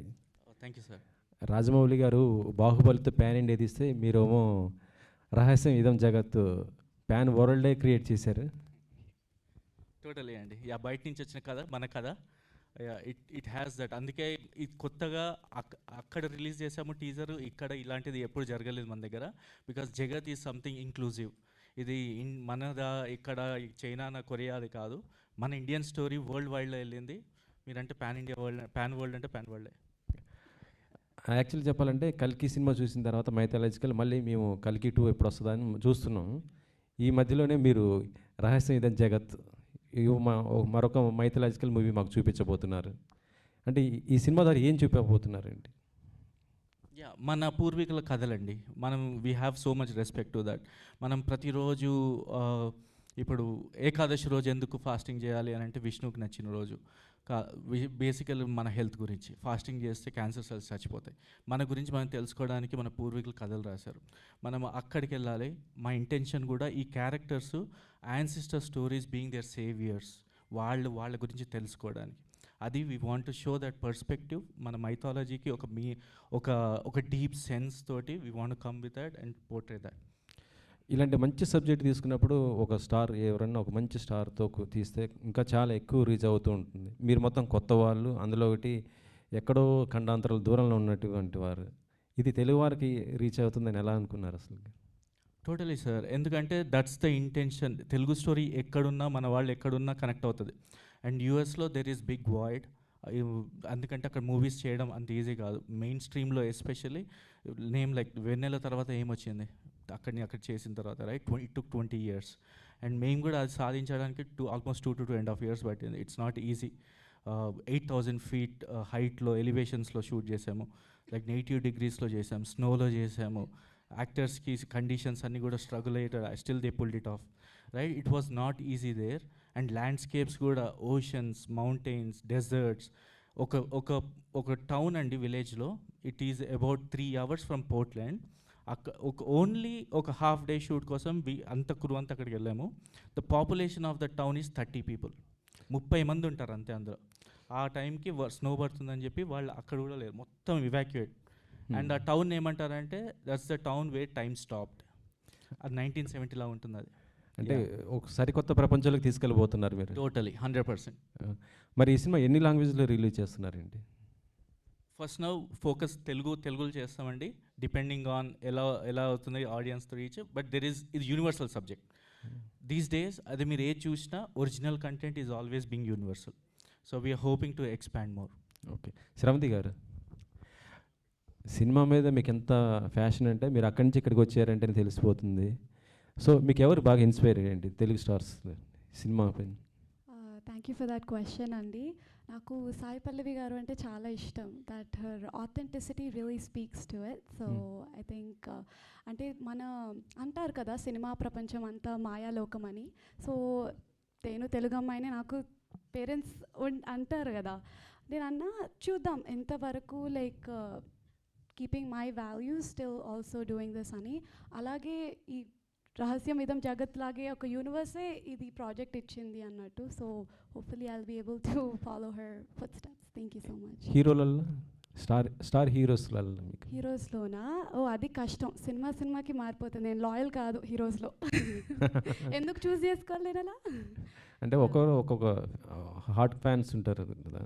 Thank you sir. రాజమౌళి గారు బాహుబలితో ప్యాన్ ఇండియా తీస్తే మీరేమో రహస్యం ఇదం జగత్ ప్యాన్ వరల్డే క్రియేట్ చేశారు. టోటలీ అండి. బయట నుంచి వచ్చిన కథ మన కథ. It has that. అందుకే ఇది కొత్తగా అక్కడ రిలీజ్ చేసాము టీజర్. ఇక్కడ ఇలాంటిది ఎప్పుడు జరగలేదు మన దగ్గర. బికాస్ జగత్ ఈజ్ సంథింగ్ ఇంక్లూజివ్. ఇది మనదా ఇక్కడ చైనా కొరియా అది కాదు, మన ఇండియన్ స్టోరీ వరల్డ్ వైడ్లో వెళ్ళింది. మీరంటే pan India world, pan world అంటే పాన్ వరల్డే. యాక్చువల్లీ చెప్పాలంటే కల్కి సినిమా చూసిన తర్వాత మైథాలజికల్ మళ్ళీ మేము కల్కి 2 ఎప్పుడు వస్తుందని చూస్తున్నాం. ఈ మధ్యలోనే మీరు రహస్యం ఇదం జగత్ మరొక మైథాలజికల్ మూవీ మాకు చూపించబోతున్నారు. అంటే ఈ సినిమా ద్వారా ఏం చూపించబోతున్నారండి? మన పూర్వీకుల కథలండి. మనం we have so much respect to that. మనం ప్రతిరోజు ఇప్పుడు ఏకాదశి రోజు ఎందుకు ఫాస్టింగ్ చేయాలి అని అంటే విష్ణువుకి నచ్చిన రోజు. బేసికల్ మన హెల్త్ గురించి. ఫాస్టింగ్ చేస్తే క్యాన్సర్ సెల్స్ చచ్చిపోతాయి. మన గురించి మనం తెలుసుకోవడానికి మన పూర్వీకులు కథలు రాశారు. మనం అక్కడికి వెళ్ళాలి. మా ఇంటెన్షన్ కూడా ఈ characters ancestor stories being their saviours, వాళ్ళ గురించి తెలుసుకోవడానికి. అది we want to show that perspective. మన మైథాలజీకి ఒక డీప్ సెన్స్ తోటి we want to come with that and portray that. ఇలాంటి మంచి సబ్జెక్ట్ తీసుకున్నప్పుడు ఒక స్టార్ ఎవరన్నా ఒక మంచి స్టార్తో తీస్తే ఇంకా చాలా ఎక్కువ రీచ్ అవుతూ ఉంటుంది. మీరు మొత్తం కొత్త వాళ్ళు, అందులో ఒకటి ఎక్కడో ఖండాంతరాల దూరంలో ఉన్నటువంటి వారు. ఇది తెలుగు వారికి రీచ్ అవుతుందని ఎలా అనుకున్నారు అసలు? Totally sir. ఎందుకంటే that's the intention. Telugu story ఎక్కడున్నా మన వాళ్ళు ఎక్కడున్నా కనెక్ట్ అవుతుంది. అండ్ యూఎస్లో దెర్ ఈస్ బిగ్ వాయిడ్. అందుకంటే అక్కడ మూవీస్ చేయడం అంత ఈజీ కాదు. మెయిన్ స్ట్రీమ్లో ఎస్పెషల్లీ నేమ్ లైక్ వెన్నెల తర్వాత ఏమొచ్చింది అక్కడ చేసిన తర్వాత, right? It took 20 years. And మేము కూడా అది సాధించడానికి ఆల్మోస్ట్ 2 to 2.5 years పట్టింది. It's not easy. 8,000 feet హైట్లో ఎలివేషన్స్లో షూట్ చేసాము. లైక్ 80 degreesలో చేసాము, స్నోలో చేసాము. యాక్టర్స్కి కండిషన్స్ అన్నీ కూడా స్ట్రగుల్ అయ్యేట, still they pulled it off, right? It was not easy there. And landscapes కూడా ఓషన్స్, మౌంటైన్స్, డెజర్ట్స్. ఒక టౌన్ అండి, విలేజ్లో. It is about 3 hours from Portland. Only ఒక హాఫ్ డే షూట్ కోసం అంత అక్కడికి వెళ్ళాము. The population of the town is 30 people. 30 మంది ఉంటారు అంతే అందులో. ఆ టైంకి స్నో పడుతుందని చెప్పి వాళ్ళు అక్కడ కూడా లేరు, మొత్తం ఇవాక్యుయేట్. అండ్ ఆ టౌన్ ఏమంటారంటే that's the town where time stopped. అది 1970 ఉంటుంది. అది అంటే ఒక సరికొత్త ప్రపంచంలోకి తీసుకెళ్ళిపోతున్నారు మీరు. టోటలీ 100%. మరి ఈ సినిమా ఎన్ని లాంగ్వేజ్లో రిలీజ్ చేస్తున్నారండి? ఫస్ట్ నౌ ఫోకస్ తెలుగులో చేస్తామండి. డిపెండింగ్ ఆన్ ఎలా అవుతుంది ఆడియన్స్ రీచ్. బట్ ఇది యూనివర్సల్ సబ్జెక్ట్ దీస్ డేస్. అది మీరు ఏది చూసినా original content is always being universal. So we're hoping to expand more. Okay. Sravanthi గారు, సినిమా మీద మీకు ఎంత ఫ్యాషన్ అంటే మీరు అక్కడి నుంచి ఇక్కడికి వచ్చారంటే తెలిసిపోతుంది. సో మీకు ఎవరు బాగా ఇన్స్పైర్ అయ్యండి తెలుగు స్టార్స్ సినిమా పైన? Thank you for that question అండి. నాకు సాయి పల్లవి గారు అంటే చాలా ఇష్టం. That her authenticity really speaks to it. So I think అంటే మన అంటారు కదా సినిమా ప్రపంచం అంతా మాయాలోకం అని. సో నేను తెలుగు అమ్మాయిని, నాకు పేరెంట్స్ అంటారు కదా, నేను అన్నా చూద్దాం ఎంతవరకు like keeping my values still also doing this అని. అలాగే ఈ రహస్యం ఇదం జగత్ లాగే ఒక యూనివర్సే ఇది ప్రాజెక్ట్ ఇచ్చింది అన్నట్టు. So hopefully I'll be able to follow her footsteps. Thank you so much. హీరోలలో స్టార్ హీరోస్లలో మీకు? హీరోస్లోనా? అది కష్టం. సినిమాకి మారిపోతుంది. నేను లాయల్ కాదు హీరోస్లో. ఎందుకు చూస్ చేసుకోవాలి అలా? అంటే ఒక్కొక్క హార్ట్ ఫ్యాన్స్ ఉంటారు కదా.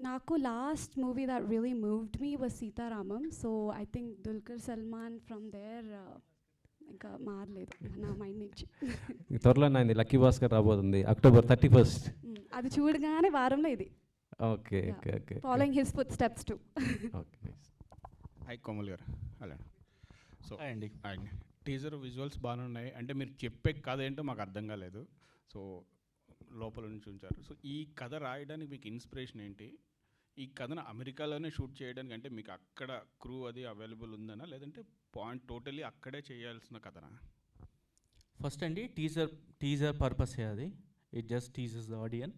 నాకు last movie that really moved me was Sitaramam. So I think Dulquer Salmaan from there ఇంకా మారలేదు నా మైండ్ నుంచి. త్వరలో నాది లక్కీ భాస్కర్ రాబోతుంది October 31st. అది చూడగానే వారంలో ఇది. Okay okay okay. Following his foot steps to. Okay. Hi Komal గారు. హలో. సో అండి టీజర్ విజువల్స్ బాగానే ఉన్నాయి. అంటే మీరు చెప్పే కథ ఏంటో మాకు అర్థం కాలేదు. సో లోపల నుంచి ఉంచారు. సో ఈ కథ రాయడానికి మీకు ఇన్స్పిరేషన్ ఏంటి? ఈ కథను అమెరికాలోనే షూట్ చేయడానికి అంటే మీకు అక్కడ క్రూ అది అవైలబుల్ ఉందనా, లేదంటే పాయింట్ టోటలీ అక్కడే చేయాల్సిన కథనా? ఫస్ట్ అండి టీజర్ పర్పసే అది. ఇట్ జస్ట్ టీజర్స్ ద ఆడియన్.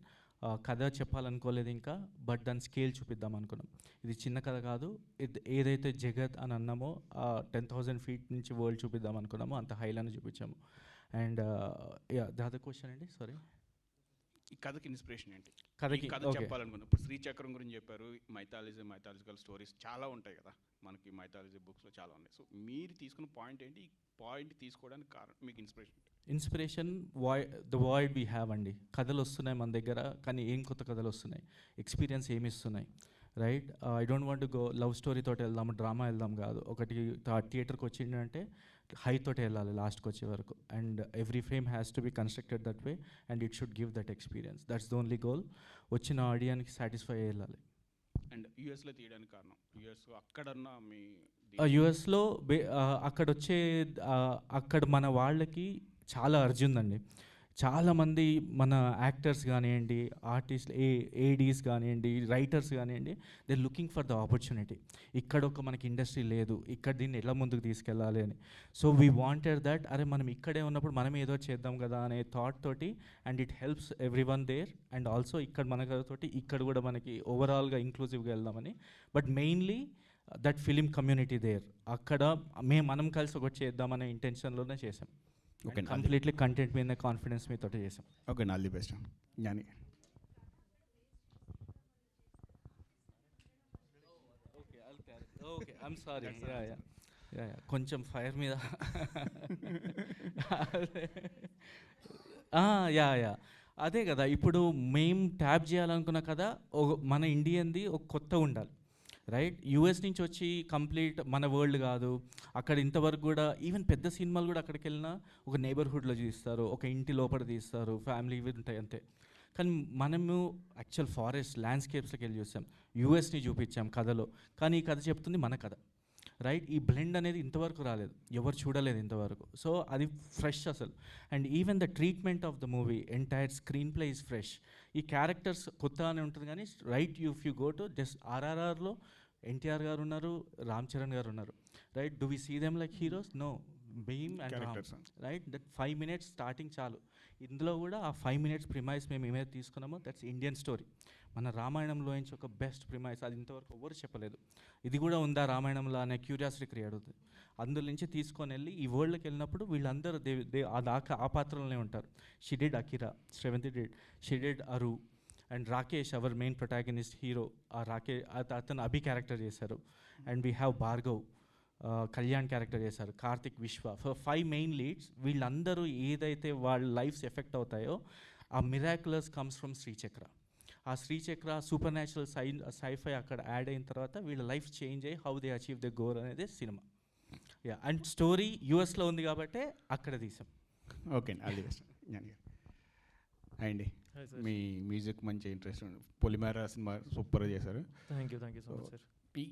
కథ చెప్పాలనుకోలేదు ఇంకా, బట్ దాని స్కేల్ చూపిద్దాం అనుకున్నాం. ఇది చిన్న కథ కాదు. ఏదైతే జగత్ అని అన్నామో 10,000 feet నుంచి వరల్డ్ చూపిద్దాం అనుకున్నామో అంత హైలను చూపించాము. And yeah the other question అండి సారీ. ఈ కథకి ఇన్స్పిరేషన్ ఏంటి? కథకి ఈ కథ ఓకే. చెప్పాలనుకున్నా ఇప్పుడు శ్రీచక్రం గురించి చెప్పారు, మైథాలజికల్ స్టోరీస్ చాలా ఉంటాయి కదా మనకి, మైథాలజీ బుక్స్లో చాలా ఉన్నాయి. సో మీరు తీసుకున్న పాయింట్ ఏంటి? ఈ పాయింట్ తీసుకోవడానికి కారణం మీకు inspiration? Inspiration the void we have అండి. కథలు వస్తున్నాయి మన దగ్గర, కానీ ఏం కొత్త కథలు వస్తున్నాయి, ఎక్స్పీరియన్స్ ఏమి ఇస్తున్నాయి, right? I don't want go love story తోటి వెళ్దాం, డ్రామా వెళ్దాం కాదు. ఒకటి థియేటర్కి వచ్చిందంటే హై తోటి వెళ్ళాలి లాస్ట్కి వచ్చే వరకు. And every frame has to be constructed that way and it should give that experience. That's the only goal. వచ్చిన ఆడియన్కి సాటిస్ఫై వెళ్ళాలి. అండ్ యూఎస్లో తీయడానికి కారణం, యూఎస్ అక్కడన్న మీ యుఎస్లో అక్కడ వచ్చే అక్కడ మన వాళ్ళకి చాలా అర్జీ ఉందండి. చాలామంది మన యాక్టర్స్ కానివ్వండి, ఆర్టిస్ట్ ఏడీస్ కానివ్వండి, రైటర్స్ కానివ్వండి, they looking for the opportunity. ఇక్కడ ఒక మనకి ఇండస్ట్రీ లేదు, ఇక్కడ దీన్ని ఎలా ముందుకు తీసుకెళ్ళాలి అని. సో వీ వాంటెడ్ దట్, అరే మనం ఇక్కడే ఉన్నప్పుడు మనం ఏదో చేద్దాం కదా అనే థాట్ తోటి. And it helps every one there. And also ఇక్కడ మన తోటి ఇక్కడ కూడా మనకి ఓవరాల్గా ఇంక్లూజివ్గా వెళ్దామని. But mainly that film community there, అక్కడ మనం కలిసి ఒకటి చేద్దామనే ఇంటెన్షన్లోనే చేసాం. ఓకే, కంప్లీట్లీ కంటెంట్ మీద కాన్ఫిడెన్స్ మీతో చేసాం. Okay, all the best. Gnani. Okay, I'm sorry. కొంచెం ఫైర్ మీద యా అదే కదా. ఇప్పుడు మేము ట్యాప్ చేయాలనుకున్న కదా, మన ఇండియన్ది ఒక కొత్త ఉండాలి, రైట్? యూఎస్ నుంచి వచ్చి కంప్లీట్ మన వరల్డ్ కాదు. అక్కడ ఇంతవరకు కూడా ఈవెన్ పెద్ద సినిమాలు కూడా అక్కడికి వెళ్ళినా ఒక నైబర్హుడ్లో తీస్తారు, ఒక ఇంటి లోపల తీస్తారు, ఫ్యామిలీ ఇవి ఉంటాయి అంతే. కానీ మనము యాక్చువల్ ఫారెస్ట్ ల్యాండ్స్కేప్స్కి వెళ్ళి చూసాం, యూఎస్ని చూపించాం కథలో. కానీ ఈ కథ చెప్తుంది మన కథ, రైట్? ఈ బ్లెండ్ అనేది ఇంతవరకు రాలేదు, ఎవరు చూడలేదు ఇంతవరకు. సో అది ఫ్రెష్ అసలు. And even the treatment of the movie, entire screenplay is fresh. ఈ క్యారెక్టర్స్ కొత్తగానే ఉంటుంది, కానీ right if you go to just ఆర్ఆర్ఆర్లో ఎన్టీఆర్ గారు ఉన్నారు, రామ్ చరణ్ గారు ఉన్నారు, right? Do we see them like heroes? No. Bheem and Ram, right? That 5 minutes starting చాలు. ఇందులో కూడా ఆ 5 minutes ప్రిమైస్ మేము ఏమైతే తీసుకున్నామో దట్స్ ఇండియన్ స్టోరీ. మన రామాయణంలో నుంచి ఒక బెస్ట్ ప్రిమైస్, అది ఇంతవరకు ఎవరు చెప్పలేదు. ఇది కూడా ఉందా రామాయణంలో అనే క్యూరియాసిటీ క్రియేట్ అవుతుంది. అందులో నుంచి తీసుకొని వెళ్ళి ఈ వరల్డ్కి వెళ్ళినప్పుడు వీళ్ళందరూ ఆ పాత్రలోనే ఉంటారు. She did Akira, Sravanthi did, she did Aru, and Rakesh our main protagonist hero. ఆ అతను అభి క్యారెక్టర్ చేశారు. And we have Bhargav, Kalyan character చేశారు, కార్తిక్, విశ్వ. 5 main leads. వీళ్ళందరూ ఏదైతే వాళ్ళ లైఫ్స్ ఎఫెక్ట్ అవుతాయో ఆ మిరాక్యులస్ కమ్స్ ఫ్రమ్ శ్రీచక్ర. ఆ శ్రీచక్ర సూపర్ న్యాచురల్ సైఫై అక్కడ యాడ్ అయిన తర్వాత వీళ్ళ లైఫ్ చేంజ్ అయ్యి how they achieve the goal అనేది సినిమా. యా, అండ్ స్టోరీ యూఎస్లో ఉంది కాబట్టి అక్కడ తీసాం. Okay, all the best. అండి, మీ మ్యూజిక్ మంచి ఇంట్రెస్ట్ ఉంది. పొలిమేర సినిమా సూపర్గా చేశారు. Thank you so much sir.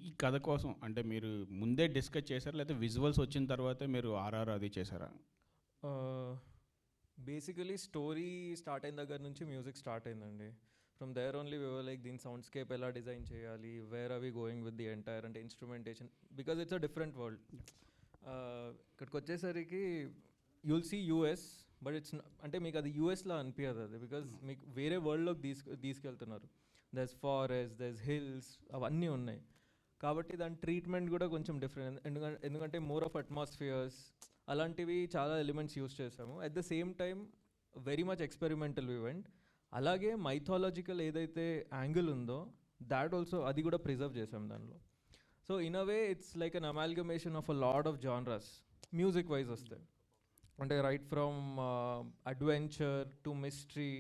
ఈ కథ కోసం అంటే మీరు ముందే డిస్కస్ చేశారా, లేకపోతే విజువల్స్ వచ్చిన తర్వాతే మీరు ఆర్ఆర్ అది చేశారా? బేసికలీ స్టోరీ స్టార్ట్ అయిన దగ్గర నుంచి మ్యూజిక్ స్టార్ట్ అయిందండి. From there only we were like దీని సౌండ్ స్కేప్ ఎలా డిజైన్ చేయాలి, where are we going with the entire అంటే instrumentation, because it's a different world. ఇక్కడికి వచ్చేసరికి you'll see US, but it's అంటే మీకు అది యూఎస్లో అనిపించదు అది, బికాజ్ మీకు వేరే వరల్డ్లోకి తీసుకెళ్తున్నారు. దర్స్ ఫారెస్ట్, దర్స్ హిల్స్, అవన్నీ ఉన్నాయి. కాబట్టి దాని ట్రీట్మెంట్ కూడా కొంచెం డిఫరెంట్, ఎందుకంటే మోర్ ఆఫ్ అట్మాస్ఫియర్స్ అలాంటివి చాలా ఎలిమెంట్స్ యూస్ చేసాము. At the same time very much experimental event. అలాగే మైథాలజికల్ ఏదైతే యాంగిల్ ఉందో దాట్ ఆల్సో అది కూడా ప్రిజర్వ్ చేసాం దానిలో. So in a way it's like an amalgamation of a lot of genres music wise వస్తాయి. అంటే right from adventure to mystery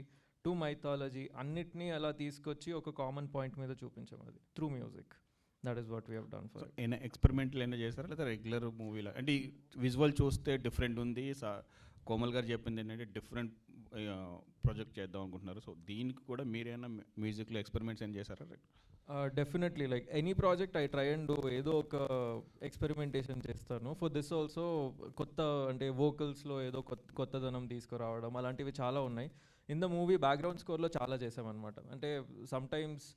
to mythology అన్నిటినీ అలా తీసుకొచ్చి ఒక కామన్ పాయింట్ మీద చూపించాం అది through music. That is what we have done for. ఏమైనా ఎక్స్పెరిమెంటల్ ఏమైనా చేస్తారా, లేదా రెగ్యులర్ మూవీలా? అంటే విజువల్ చూస్తే డిఫరెంట్ ఉంది. కోమల్ గారు చెప్పింది ఏంటంటే డిఫరెంట్ ప్రాజెక్ట్ చేద్దాం అనుకుంటున్నారు. సో దీనికి కూడా మీరైనా మ్యూజిక్లో ఎక్స్పెరిమెంట్స్ ఏం చేశారా? Definitely, like any project I try and do ఏదో ఒక ఎక్స్పెరిమెంటేషన్ చేస్తాను. ఫర్ దిస్ ఆల్సో కొత్త అంటే వోకల్స్లో ఏదో కొత్తదనం తీసుకురావడం అలాంటివి చాలా ఉన్నాయి. ఇన్ ద మూవీ బ్యాక్గ్రౌండ్ స్కోర్లో చాలా చేసామన్నమాట. అంటే సమ్టైమ్స్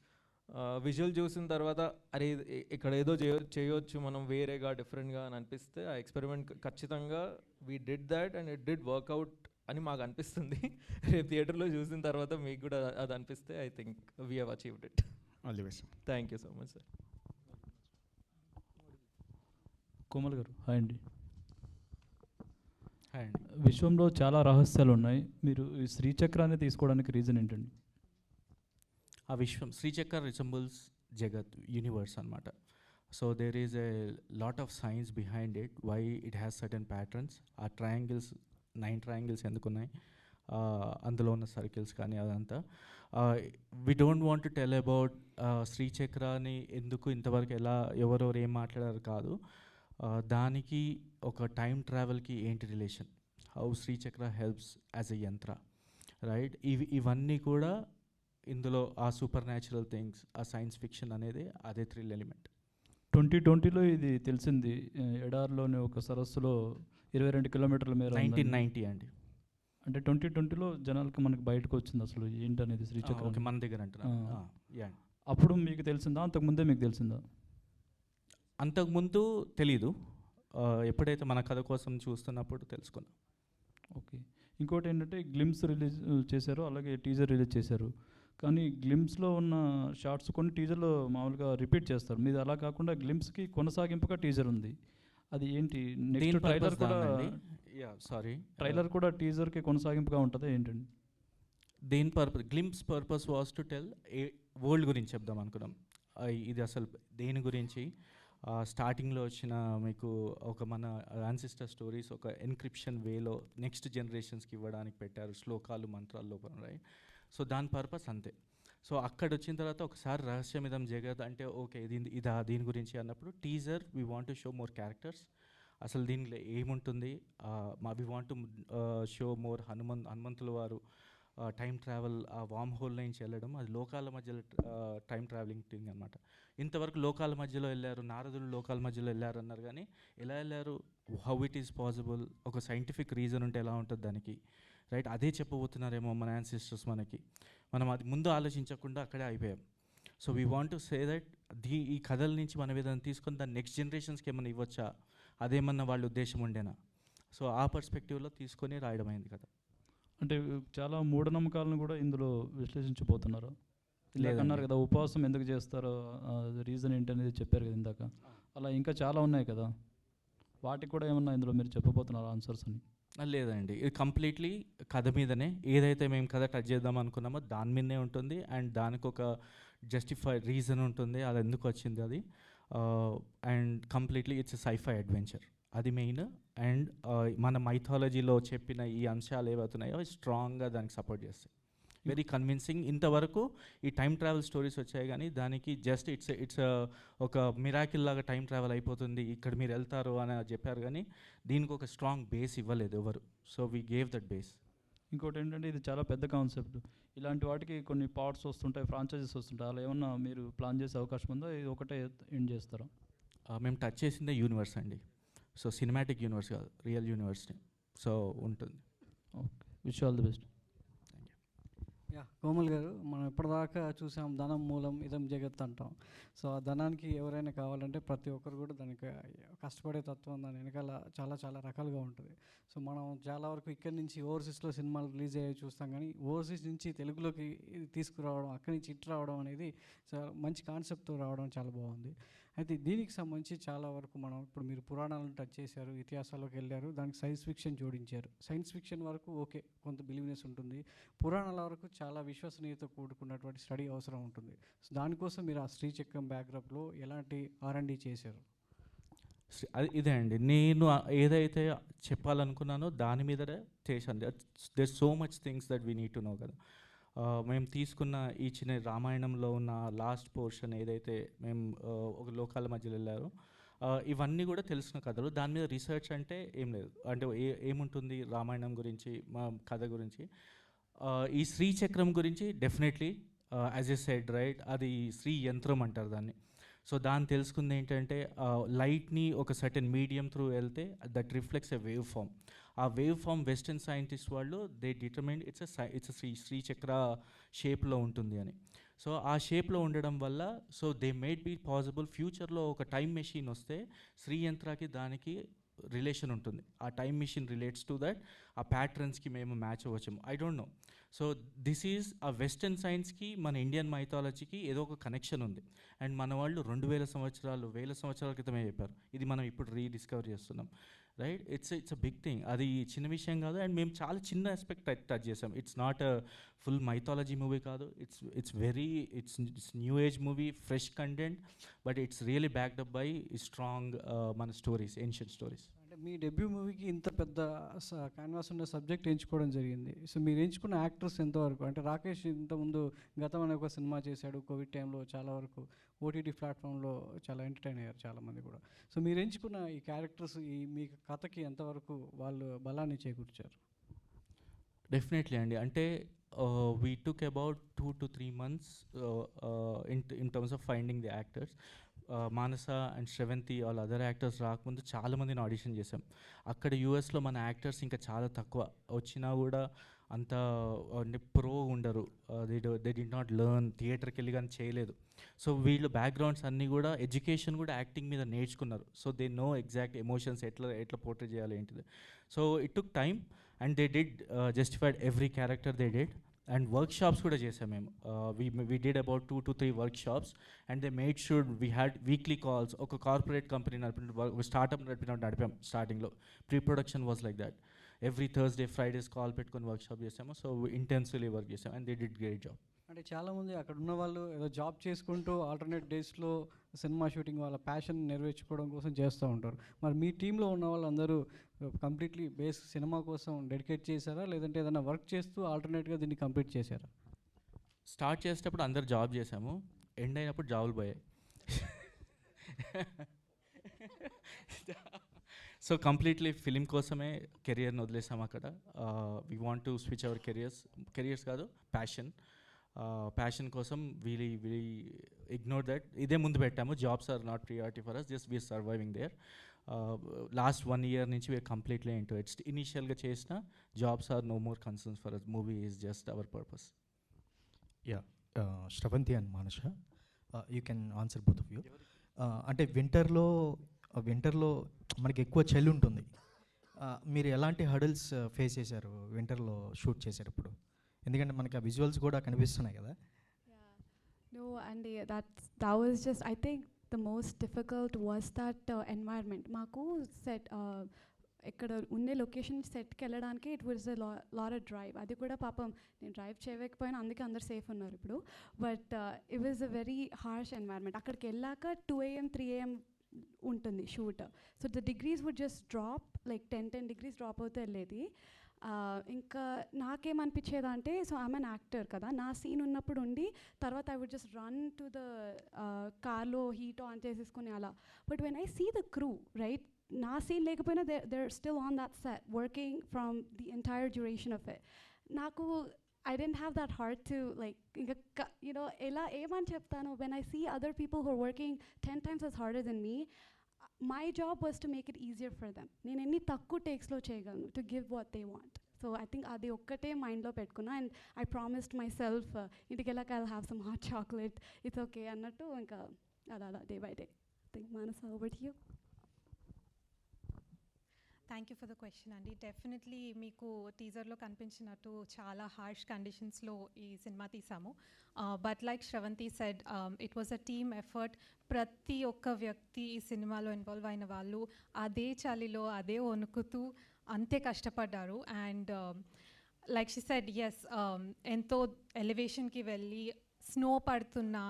విజువల్ చూసిన తర్వాత అరే ఇక్కడ ఏదో చేయొచ్చు మనం వేరేగా డిఫరెంట్గా అని అనిపిస్తే ఆ ఎక్స్పెరిమెంట్ ఖచ్చితంగా we did that and it did work out అని మాకు అనిపిస్తుంది. రేపు థియేటర్లో చూసిన తర్వాత మీకు కూడా అది అనిపిస్తే I think we have achieved it. All the best. Thank you so much sir. Komal గారు హాయ్ అండి. హాయ్ అండి. విశ్వంలో చాలా రహస్యాలు ఉన్నాయి. మీరు ఈ శ్రీచక్రాన్ని తీసుకోవడానికి రీజన్ ఏంటండి? ఆ విశ్వం శ్రీచక్ర రిసెంబుల్స్ జగత్ యూనివర్స్ అనమాట. So there is a lot of science behind it, why it has certain patterns. ఆ ట్రయాంగిల్స్ 9 ట్రయాంగిల్స్ ఎందుకున్నాయి, అందులో ఉన్న సర్కిల్స్ కానీ అదంతా. We don't want to tell about శ్రీచక్రాన్ని ఎందుకు ఇంతవరకు ఎలా ఎవరెవరు ఏం మాట్లాడారు కాదు. దానికి ఒక టైం ట్రావెల్కి ఏంటి relation, how Sri Chakra helps as a యంత్ర, రైట్? ఇవన్నీ కూడా ఇందులో ఆ సూపర్ న్యాచురల్ థింగ్స్, ఆ సైన్స్ ఫిక్షన్ అనేది అదే థ్రిల్ ఎలిమెంట్. 2020లో ఇది తెలిసింది, ఎడారిలోని ఒక సరస్సులో 22 కిలోమీటర్ల మేర 1990 అండి. అంటే 2020లో జనాలకి మనకి బయటకు వచ్చింది అసలు ఏంటనేది శ్రీచక్రం. ఓకే, మన దగ్గర అంటున్నా. యా. అప్పుడు మీకు తెలిసిందా, అంతకుముందే మీకు తెలిసిందా? అంతకుముందు తెలీదు, ఎప్పుడైతే మన కథ కోసం చూస్తున్నప్పుడు తెలుసుకున్నాం. ఓకే. ఇంకోటి ఏంటంటే గ్లిమ్స్ రిలీజ్ చేశారు, అలాగే టీజర్ రిలీజ్ చేశారు. కానీ గ్లిమ్స్లో ఉన్న షార్ట్స్ కొన్ని టీజర్లో మామూలుగా రిపీట్ చేస్తారు. మీది అలా కాకుండా గ్లిమ్స్కి కొనసాగింపుగా టీజర్ ఉంది. అది ఏంటి? నెక్స్ట్ ట్రైలర్ కూడా ట్రైలర్ కూడా టీజర్కి కొనసాగింపుగా ఉంటుందా ఏంటండి? దేని purpose? Glimpse purpose was to tell a world గురించి చెప్దాం అనుకున్నాం. ఇది అసలు దేని గురించి, స్టార్టింగ్లో వచ్చిన మీకు ఒక మన యాన్సిస్టర్ స్టోరీస్ ఒక ఎన్క్రిప్షన్ వేలో నెక్స్ట్ జనరేషన్స్కి ఇవ్వడానికి పెట్టారు, శ్లోకాలు మంత్రాల లోపల, రైట్? సో దాని పర్పస్ అంతే. సో అక్కడ వచ్చిన తర్వాత ఒకసారి రహస్యం ఇదం జగత్ అంటే ఓకే దీని గురించి అన్నప్పుడు teaser we want to show more characters, అసలు దీనిలో ఏముంటుంది, we want to show more హనుమంతుల వారు టైం ట్రావెల్, ఆ వామ్ హోల్ నుంచి వెళ్ళడం, అది లోకాల మధ్యలో టైం ట్రావెలింగ్ థింగ్ అనమాట. ఇంతవరకు లోకాల మధ్యలో వెళ్ళారు, నారదులు లోకాల మధ్యలో వెళ్ళారు అన్నారు, కానీ ఎలా వెళ్ళారు, హౌ ఇట్ ఈస్ పాసిబుల్, ఒక సైంటిఫిక్ రీజన్ ఉంటే ఎలా ఉంటుంది దానికి, రైట్? అదే చెప్పబోతున్నారేమో మన యాన్సిస్టర్స్ మనకి. మనం అది ముందు ఆలోచించకుండా అక్కడే అయిపోయాం. So we want to say that ఈ కథల నుంచి మనం ఏదైనా తీసుకొని దాన్ని నెక్స్ట్ జనరేషన్స్కి ఏమైనా ఇవ్వచ్చా, అదేమన్నా వాళ్ళ ఉద్దేశం ఉండేనా? సో ఆ పర్స్పెక్టివ్లో తీసుకొని రాయడం అయింది కదా. అంటే చాలా మూఢనమ్మకాలను కూడా ఇందులో విశ్లేషించబోతున్నారు. ఇందాక అన్నారు కదా ఉపవాసం ఎందుకు చేస్తారో రీజన్ ఏంటనేది చెప్పారు కదా ఇందాక. అలా ఇంకా చాలా ఉన్నాయి కదా, వాటికి కూడా ఏమన్నా ఇందులో మీరు చెప్పబోతున్నారు ఆన్సర్స్ అని? లేదండి, ఇది కంప్లీట్లీ కథ మీదనే. ఏదైతే మేము కథ టచ్ చేద్దాం అనుకున్నామో దాని మీదనే ఉంటుంది, అండ్ దానికి ఒక జస్టిఫైడ్ రీజన్ ఉంటుంది, అది ఎందుకు వచ్చింది అది. And completely it's scifi adventure, అది మెయిన్. అండ్ మన మైథాలజీలో చెప్పిన ఈ అంశాలు ఏవవుతున్నాయో స్ట్రాంగ్గా దానికి సపోర్ట్ చేస్తాయి, వెరీ కన్విన్సింగ్. ఇంతవరకు ఈ టైం ట్రావెల్ స్టోరీస్ వచ్చాయి, కానీ దానికి జస్ట్ ఇట్స్ ఒక మిరాకిల్ లాగా టైం ట్రావెల్ అయిపోతుంది, ఇక్కడ మీరు వెళ్తారు అని చెప్పారు, కానీ దీనికి ఒక స్ట్రాంగ్ బేస్ ఇవ్వలేదు ఎవరు. So we gave that base. ఇంకోటి ఏంటంటే ఇది చాలా పెద్ద కాన్సెప్ట్, ఇలాంటి వాటికి కొన్ని పార్ట్స్ వస్తుంటాయి, ఫ్రాంచైజెస్ వస్తుంటాయి, అలా ఏమన్నా మీరు ప్లాన్ చేసే అవకాశం ఉందో, ఇది ఒకటే ఎండ్ చేస్తారా? మేము టచ్ చేసిందే యూనివర్స్ అండి. సో సినిమాటిక్ యూనివర్స్ కాదు, రియల్ యూనివర్స్ని. సో ఉంటుంది. Okay, wish all the best. Yeah, Komal గారు, మనం ఇప్పటిదాకా చూసాం ధనం మూలం ఇదం జగత్ అంటాం. సో ఆ ధనానికి ఎవరైనా కావాలంటే ప్రతి ఒక్కరు కూడా దానికి కష్టపడే తత్వం దాని వెనకాల చాలా చాలా రకాలుగా ఉంటుంది. సో మనం చాలా వరకు ఇక్కడి నుంచి ఓవర్సీస్లో సినిమాలు రిలీజ్ అయ్యి చూస్తాం, కానీ ఓవర్సీస్ నుంచి తెలుగులోకి తీసుకురావడం, అక్కడి నుంచి ఇటు రావడం అనేది చాలా మంచి కాన్సెప్ట్తో రావడం చాలా బాగుంది. అయితే దీనికి సంబంధించి చాలా వరకు మనం ఇప్పుడు మీరు పురాణాలను టచ్ చేశారు, ఇతిహాసాల్లోకి వెళ్ళారు, దానికి సైన్స్ ఫిక్షన్ జోడించారు. సైన్స్ ఫిక్షన్ వరకు ఓకే, కొంత బిలీవ్నెస్ ఉంటుంది, పురాణాల వరకు చాలా విశ్వసనీయత కూడుకున్నటువంటి స్టడీ అవసరం ఉంటుంది. సో దానికోసం మీరు ఆ శ్రీచక్రం బ్యాక్డ్రాప్లో ఎలాంటి R&D చేశారు? ఇదే అండి, నేను ఏదైతే చెప్పాలనుకున్నానో దాని మీదనే చేశాను. There so much things that we need to know కదా. మేము తీసుకున్న ఈ చిన్న రామాయణంలో ఉన్న లాస్ట్ పోర్షన్ ఏదైతే మేము ఒక లోకాల మధ్యలో వెళ్ళారో, ఇవన్నీ కూడా తెలిసిన కథలు. దాని మీద రీసెర్చ్ అంటే ఏం లేదు, అంటే ఏముంటుంది రామాయణం గురించి, మా కథ గురించి. ఈ శ్రీచక్రం గురించి definitely as I said, right, అది శ్రీ యంత్రం అంటారు దాన్ని. సో దాన్ని తెలుసుకుంది ఏంటంటే లైట్ని ఒక సర్టెన్ మీడియం త్రూ వెళ్తే that reflects a wave form. ఆ వేవ్ ఫామ్ వెస్టర్న్ సైంటిస్ట్ వాళ్ళు దే డిటర్మైన్ ఇట్స్ శ్రీచక్ర షేప్లో ఉంటుంది అని. సో ఆ షేప్లో ఉండడం వల్ల so they made be possible ఫ్యూచర్లో ఒక టైం మెషిన్ వస్తే శ్రీయంత్రాకి దానికి రిలేషన్ ఉంటుంది. ఆ time machine relates to that, ఆ ప్యాటర్న్స్కి మేము మ్యాచ్ అవ్వచ్చాము, I don't know. So this is ఆ వెస్టర్న్ సైన్స్కి మన ఇండియన్ మైథాలజీకి ఏదో ఒక కనెక్షన్ ఉంది. అండ్ మన వాళ్ళు 2000 సంవత్సరాల క్రితమే చెప్పారు, ఇది మనం ఇప్పుడు రీడిస్కవర్ చేస్తున్నాం. Right. It's a big thing. అది చిన్న విషయం కాదు. అండ్ మేము చాలా చిన్న ఆస్పెక్ట్ టచ్ చేసాం. It's not a full mythology movie కాదు. It's new age movie, fresh content, but it's really backed up by strong మన స్టోరీస్, ఏన్షియంట్ స్టోరీస్. అంటే మీ డెబ్యూ మూవీకి ఇంత పెద్ద క్యాన్వాస్ ఉన్న సబ్జెక్ట్ ఎంచుకోవడం జరిగింది. సో మీరు ఎంచుకున్న యాక్టర్స్ ఎంతవరకు, అంటే రాకేష్ ఇంతకుముందు గతం అనే ఒక సినిమా చేశాడు కోవిడ్ టైంలో, చాలా వరకు ఓటీటీ ప్లాట్ఫామ్లో చాలా ఎంటర్టైన్ అయ్యారు చాలామంది కూడా. సో మీరు ఎంచుకున్న ఈ క్యారెక్టర్స్ ఈ మీ కథకి ఎంతవరకు వాళ్ళు బలాన్ని చేకూర్చారు? డెఫినెట్లీ అండి. అంటే we took about 2 to 3 months in terms of finding the actors. Manasa and Sravanthi వాళ్ళ అదర్ యాక్టర్స్ రాకముందు చాలామందిని ఆడిషన్ చేసాం. అక్కడ యూఎస్లో మన యాక్టర్స్ ఇంకా చాలా తక్కువ, వచ్చినా కూడా అంత అంటే ప్రో ఉండరు. దే డి నాట్ లెర్న్, థియేటర్కి వెళ్ళి కానీ చేయలేదు. సో వీళ్ళ బ్యాక్గ్రౌండ్స్ అన్నీ కూడా ఎడ్యుకేషన్ కూడా యాక్టింగ్ మీద నేర్చుకున్నారు. So they know exact emotions ఎట్లా పోర్ట్రే చేయాలి ఏంటిది. So it took time and they did justified every character they did. And workshops కూడా చేసాం మేము. We did about 2 to 3 workshops and they made sure we had weekly calls. ఒక కార్పొరేట్ కంపెనీ స్టార్ట్అప్ నడిపాం స్టార్టింగ్లో. Pre production was like that. Every Thursday Fridays call పెట్టుకొని వర్క్షాప్ చేసాము. సో ఇంటెన్సివ్లీ వర్క్ చేసాం and they did great job. అంటే చాలామంది అక్కడ ఉన్న వాళ్ళు ఏదో జాబ్ చేసుకుంటూ ఆల్టర్నేట్ డేస్లో సినిమా షూటింగ్ వాళ్ళ ప్యాషన్ నెరవేర్చుకోవడం కోసం చేస్తూ ఉంటారు. మరి మీ టీంలో ఉన్న వాళ్ళందరూ కంప్లీట్లీ బేస్ సినిమా కోసం డెడికేట్ చేశారా, లేదంటే ఏదైనా వర్క్ చేస్తూ ఆల్టర్నేట్గా దీన్ని కంప్లీట్ చేశారా? స్టార్ట్ చేసేటప్పుడు అందరు జాబ్ చేసాము, ఎండ్ అయినప్పుడు జాబులు పోయాయి. సో కంప్లీట్లీ ఫిలిం కోసమే కెరియర్ని వదిలేసాము అక్కడ. We want to switch our careers కాదు, ప్యాషన్ కోసం వీలీ ఇగ్నోర్ దట్. ఇదే ముందు పెట్టాము. Jobs are not priority for us, just we're surviving there. Last 1 year నుంచి వీఆర్ కంప్లీట్లీ ఇంటూ ఇట్స్. ఇనీషియల్గా చేసిన jobs are no more concerns for us. Movie is just our purpose. Yeah, Sravanthi and Manasa, you can answer both of you. అంటే వింటర్లో మనకి ఎక్కువ చలి ఉంటుంది. మీరు ఎలాంటి హడల్స్ ఫేస్ చేశారు వింటర్లో షూట్ చేసేటప్పుడు? ఎందుకంటే మనకి ఆ విజువల్స్ కూడా కనిపిస్తున్నాయి కదా. No, and that was just, I think the most difficult was that environment. మాకు సెట్ ఇక్కడ ఉండే లొకేషన్ సెట్కి వెళ్ళడానికి it was a lot of drive. అది కూడా పాపం నేను డ్రైవ్ చేయకపోయినా, అందుకే అందరు సేఫ్ ఉన్నారు ఇప్పుడు. But it was a very harsh environment. అక్కడికి వెళ్ళాక 2 AM 3 AM ఉంటుంది shoot. So the degrees would just drop, like 10 degrees drop అవుతూ వెళ్ళేది. ఇంకా నాకేమనిపించేది అంటే, సో ఐఎమ్ అన్ యాక్టర్ కదా, నా సీన్ ఉన్నప్పుడు ఉండి తర్వాత I would just run to the కార్లో హీట్ ఆన్ చేసేసుకుని అలా. But when I see the crew, right, నా సీన్ లేకపోయినా they're still on that set working from the entire duration of it. నాకు I didn't have that heart to like, you know, ela eman cheptanu, when I see other people who are working 10 times as harder than me, my job was to make it easier for them. నేను ఎన్ని తక్కువ టేక్స్లో చేయగలను to give what they want. So I think అది ఒక్కటే మైండ్లో పెట్టుకున్నా. అండ్ I promised myself ఇంటికి వెళ్ళాక I'll have some hot chocolate, it's okay అన్నట్టు ఇంకా అలా day by day. I think Manasa, over to you. Thank you for the question అండి. డెఫినెట్లీ మీకు టీజర్లో కనిపించినట్టు చాలా హార్ష్ కండిషన్స్లో ఈ సినిమా తీసాము. But like Sravanthi said, it was a team effort. ప్రతి ఒక్క వ్యక్తి ఈ సినిమాలో ఇన్వాల్వ్ అయిన వాళ్ళు అదే చలిలో అదే వణుకుతూ అంతే కష్టపడ్డారు. And like she said, yes, ఎంతో ఎలివేషన్కి వెళ్ళి స్నో పడుతున్నా,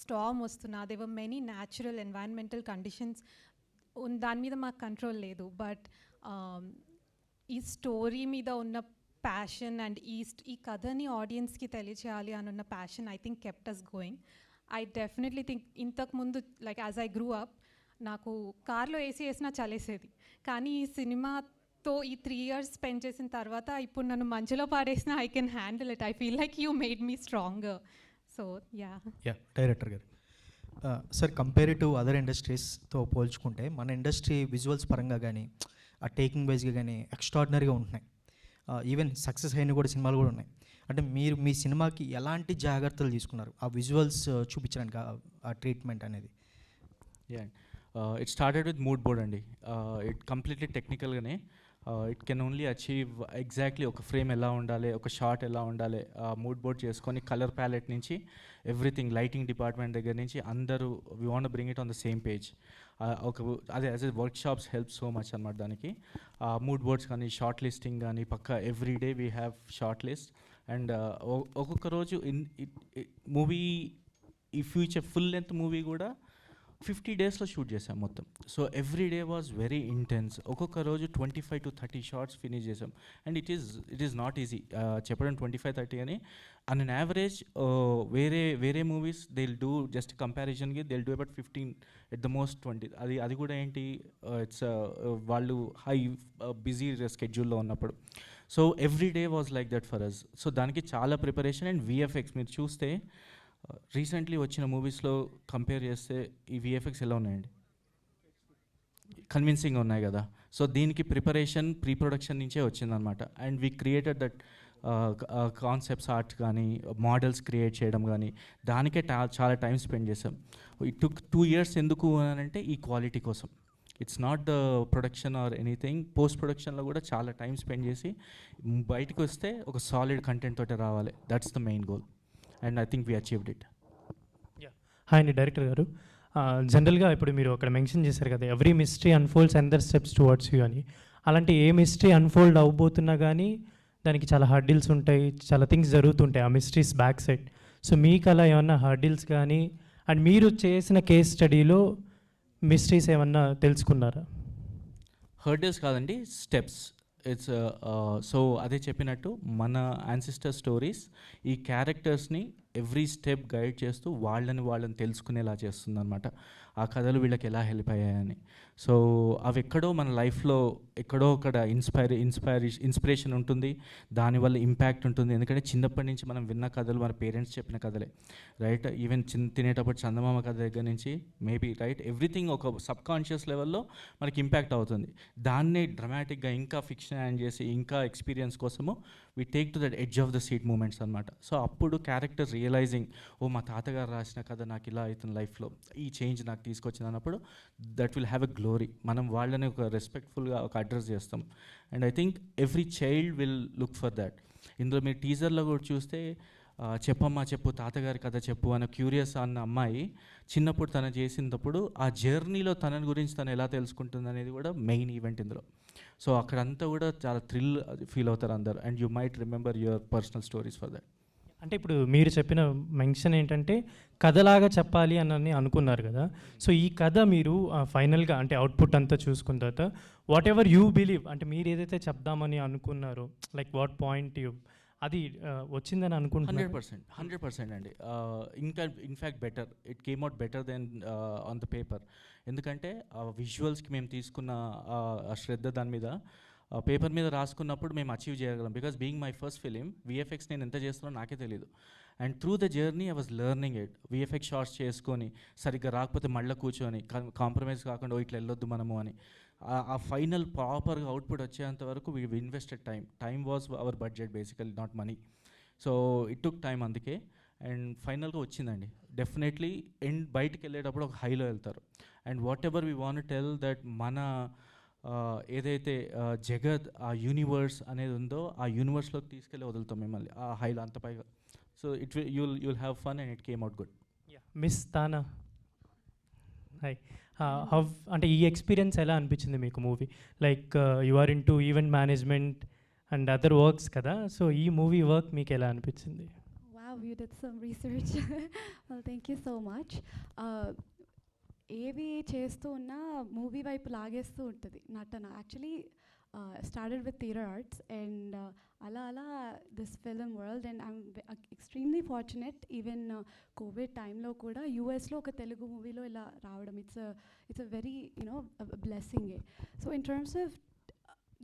స్టార్మ్ వస్తున్నా, they were many natural environmental conditions, దాని మీద మాకు కంట్రోల్ లేదు. బట్ ఈ స్టోరీ మీద ఉన్న ప్యాషన్ అండ్ ఈ కథని ఆడియన్స్కి తెలియచేయాలి అని ఉన్న passion I think kept us going. I definitely think ఇంతకుముందు like as I grew up, నాకు కార్లో ఏసీ వేసినా చలేసేది. కానీ ఈ సినిమాతో ఈ 3 years స్పెండ్ చేసిన తర్వాత ఇప్పుడు నన్ను మంచులో పాడేసినా I can handle it. I feel like you made me stronger. So yeah director గారు, సార్, కంపేర్ టు అదర్ ఇండస్ట్రీస్తో పోల్చుకుంటే మన ఇండస్ట్రీ విజువల్స్ పరంగా కానీ ఆ టేకింగ్ వైజ్గా కానీ ఎక్స్ట్రాడినరీగా ఉంటున్నాయి. ఈవెన్ సక్సెస్ అయిన కూడా సినిమాలు కూడా ఉన్నాయి. అంటే మీరు మీ సినిమాకి ఎలాంటి జాగ్రత్తలు తీసుకున్నారు ఆ విజువల్స్ చూపించడానికి, ఆ ట్రీట్మెంట్ అనేది? It started with mood board అండి. ఇట్ కంప్లీట్లీ టెక్నికల్గానే it can only achieve exactly ఒక ఫ్రేమ్ ఎలా ఉండాలి, ఒక షాట్ ఎలా ఉండాలి, మూడ్ బోర్డ్ చేసుకొని కలర్ ప్యాలెట్ నుంచి ఎవ్రీథింగ్, లైటింగ్ డిపార్ట్మెంట్ దగ్గర నుంచి అందరూ we want bring it on the same page. ఒక అదే as a workshops help so much అనమాట దానికి. మూడ్ బోర్డ్స్ కానీ, షార్ట్ లిస్టింగ్ కానీ, పక్క every day we have short list. And ఒక్కొక్క రోజు మూవీ, ఈ ఫ్యూచర్ ఫుల్ లెంత్ మూవీ కూడా 50 daysలో షూట్ చేసాం మొత్తం. So every day was very intense. ఒక్కొక్క రోజు 25 to 30 షార్ట్స్ ఫినిష్ చేసాం. And it is not easy చెప్పడం 25-30 అని. అన్ అన్ యావరేజ్ వేరే movies they will do just కంపారిజన్కి they will do about 15 at the most 20. అది కూడా ఏంటి, ఇట్స్ వాళ్ళు హై బిజీ స్కెడ్యూల్లో ఉన్నప్పుడు. So every day was like that for us. So దానికి చాలా ప్రిపరేషన్. అండ్ విఎఫ్ఎక్స్ మీరు చూస్తే రీసెంట్లీ వచ్చిన మూవీస్లో కంపేర్ చేస్తే ఈ విఎఫ్ఎక్స్ ఎలా ఉన్నాయండి? కన్విన్సింగ్గా ఉన్నాయి కదా. సో దీనికి ప్రిపరేషన్ ప్రీ ప్రొడక్షన్ నుంచే వచ్చిందనమాట. And we created that concepts art కానీ, మోడల్స్ క్రియేట్ చేయడం కానీ, దానికే చాలా టైం స్పెండ్ చేసాం. It took 2 years. ఎందుకు అని అంటే ఈ క్వాలిటీ కోసం. It's not the production or anything. Post ప్రొడక్షన్లో కూడా చాలా టైం స్పెండ్ చేసి బయటకు వస్తే ఒక సాలిడ్ కంటెంట్ తోటి రావాలి. That's the main goal. And I think we achieved it. Hi అండి డైరెక్టర్ గారు. జనరల్గా ఇప్పుడు మీరు అక్కడ మెన్షన్ చేశారు కదా, every mystery unfolds under steps towards you అని. అలాంటి ఏ మిస్టరీ అన్ఫోల్డ్ అవ్వబోతున్నా కానీ దానికి చాలా హర్డిల్స్ ఉంటాయి, చాలా థింగ్స్ జరుగుతుంటాయి ఆ మిస్టరీస్ బ్యాక్ సైడ్. సో మీకు అలా ఏమన్నా హర్డిల్స్ కానీ, అండ్ మీరు చేసిన కేస్ స్టడీలో మిస్టరీస్ ఏమన్నా తెలుసుకున్నారా? హర్డిల్స్ కాదండి, స్టెప్స్. ఇట్స్ సో అదే చెప్పినట్టు మన యాన్సిస్టర్ స్టోరీస్ ఈ క్యారెక్టర్స్ని ఎవ్రీ స్టెప్ గైడ్ చేస్తూ వాళ్ళని తెలుసుకునేలా చేస్తుంది అనమాట. ఆ కథలు వీళ్ళకి ఎలా హెల్ప్ అయ్యాయని. సో అవి ఎక్కడో మన లైఫ్లో ఎక్కడో అక్కడ ఇన్స్పిరేషన్ ఉంటుంది, దానివల్ల ఇంపాక్ట్ ఉంటుంది. ఎందుకంటే చిన్నప్పటి నుంచి మనం విన్న కథలు మన పేరెంట్స్ చెప్పిన కథలే, రైట్? ఈవెన్ తినేటప్పుడు చందమామ కథ దగ్గర నుంచి మేబీ, రైట్, ఎవ్రీథింగ్ ఒక సబ్ కాన్షియస్ లెవెల్లో మనకి ఇంపాక్ట్ అవుతుంది. దాన్నే డ్రమాటిక్గా ఇంకా ఫిక్షన్ యాడ్ చేసి ఇంకా ఎక్స్పీరియన్స్ కోసము we take to that edge of the seat moments అనమాట. సో అప్పుడు క్యారెక్టర్ రియలైజింగ్, ఓ మా తాతగారు రాసిన కథ నాకు ఇలా అవుతుంది లైఫ్లో, ఈ చేంజ్ నాకు తీసుకొచ్చింది అన్నప్పుడు that will have a glory. మనం వాళ్ళని ఒక రెస్పెక్ట్ఫుల్గా ఒక అడ్రస్ చేస్తాం. And I think every child will look for that. ఇందులో మీరు టీజర్లో కూడా చూస్తే చెప్పమ్మా చెప్పు, తాతగారి కథ చెప్పు అన్న క్యూరియస్ అన్న అమ్మాయి చిన్నప్పుడు తను చేసినప్పుడు ఆ జర్నీలో తన గురించి తను ఎలా తెలుసుకుంటుంది అనేది కూడా మెయిన్ ఈవెంట్ ఇందులో. సో అక్కడంతా కూడా చాలా థ్రిల్ ఫీల్ అవుతారు అందరు. And you might remember your personal stories for that. అంటే ఇప్పుడు మీరు చెప్పిన మెన్షన్ ఏంటంటే కథలాగా చెప్పాలి అని అనుకున్నారు కదా. సో ఈ కథ మీరు ఫైనల్గా అంటే అవుట్పుట్ అంతా చూసుకున్న తర్వాత వాట్ ఎవర్ యూ బిలీవ్, అంటే మీరు ఏదైతే చెప్దామని అనుకున్నారో, లైక్ వాట్ పాయింట్ యూ, అది వచ్చిందని అనుకుంటున్నాను. 100% అండి. ఇంకా in fact better, it came out better than on the paper. ఎందుకంటే విజువల్స్కి మేము తీసుకున్న శ్రద్ధ దాని మీద పేపర్ మీద రాసుకున్నప్పుడు మేము అచీవ్ చేయగలం. Because being my first film, VFX నేను ఎంత చేస్తున్నానో నాకే తెలియదు. And through the journey I was learning it. VFX shorts చేసుకొని సరిగ్గా రాకపోతే మళ్ళీ కూర్చొని కాంప్రమైజ్ కాకుండా ఇట్లా వెళ్ళొద్దు మనము అని ఆ ఫైనల్ ప్రాపర్గా అవుట్పుట్ వచ్చేంత వరకు we invested time was our budget basically, not money. So it took time అందుకే. అండ్ ఫైనల్గా వచ్చిందండి. డెఫినెట్లీ బయటికి వెళ్ళేటప్పుడు ఒక హైలో వెళ్తారు. And what ever we want tell that మన ఏదైతే జగత్ ఆ యూనివర్స్ అనేది ఉందో ఆ యూనివర్స్లోకి తీసుకెళ్ళి వదులుతాం మిమ్మల్ని ఆ హైలో అంత పైగా. So you'll have fun and it came out good. Miss Tana, hi. అంటే ఈ ఎక్స్పీరియన్స్ ఎలా అనిపించింది మీకు movie? Like you are into event management and other works కదా, సో ఈ మూవీ వర్క్ మీకు ఎలా అనిపించింది? Wow, you did some research. Well, thank you so much. ఏవి చేస్తూ ఉన్నా మూవీ వైపు లాగేస్తూ ఉంటుంది నటన. Actually started with theatre arts and అలా this film world, and I'm extremely fortunate even COVID టైంలో కూడా యూఎస్లో ఒక తెలుగు మూవీలో ఇలా రావడం, it's a very a blessing. So in terms of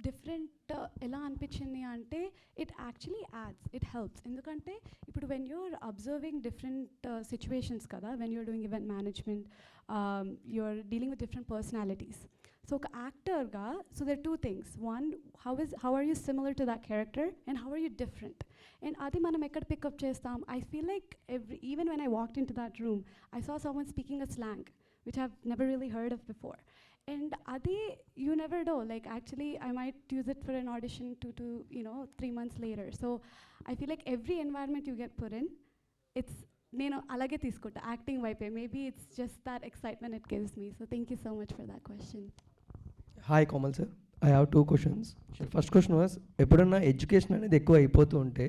different ఎలా అనిపించింది అంటే it actually adds, it helps. ఎందుకంటే ఇప్పుడు when you're observing different situations కదా, when you're doing event management, you're dealing with different personalities. So ఒక యాక్టర్గా, so there two things. One, how are you similar to that character and how are you different. And అది మనం ఎక్కడ పికప్ చేస్తాం? I feel like even when I walked into that room, I saw someone speaking a slang which I've never really heard of before. And adi, you never know. Like actually, I might use it for an audition to 3 months later. So I feel like every environment you get put in, it's నేను అలాగే తీసుకుంటా యాక్టింగ్ వైపే. Maybe it's just that excitement it gives me. So thank you so much for that question. Hi Komal sir, I have 2 questions. First question was, ఎప్పుడన్నా ఎడ్యుకేషన్ అనేది ఎక్కువ అయిపోతూ ఉంటే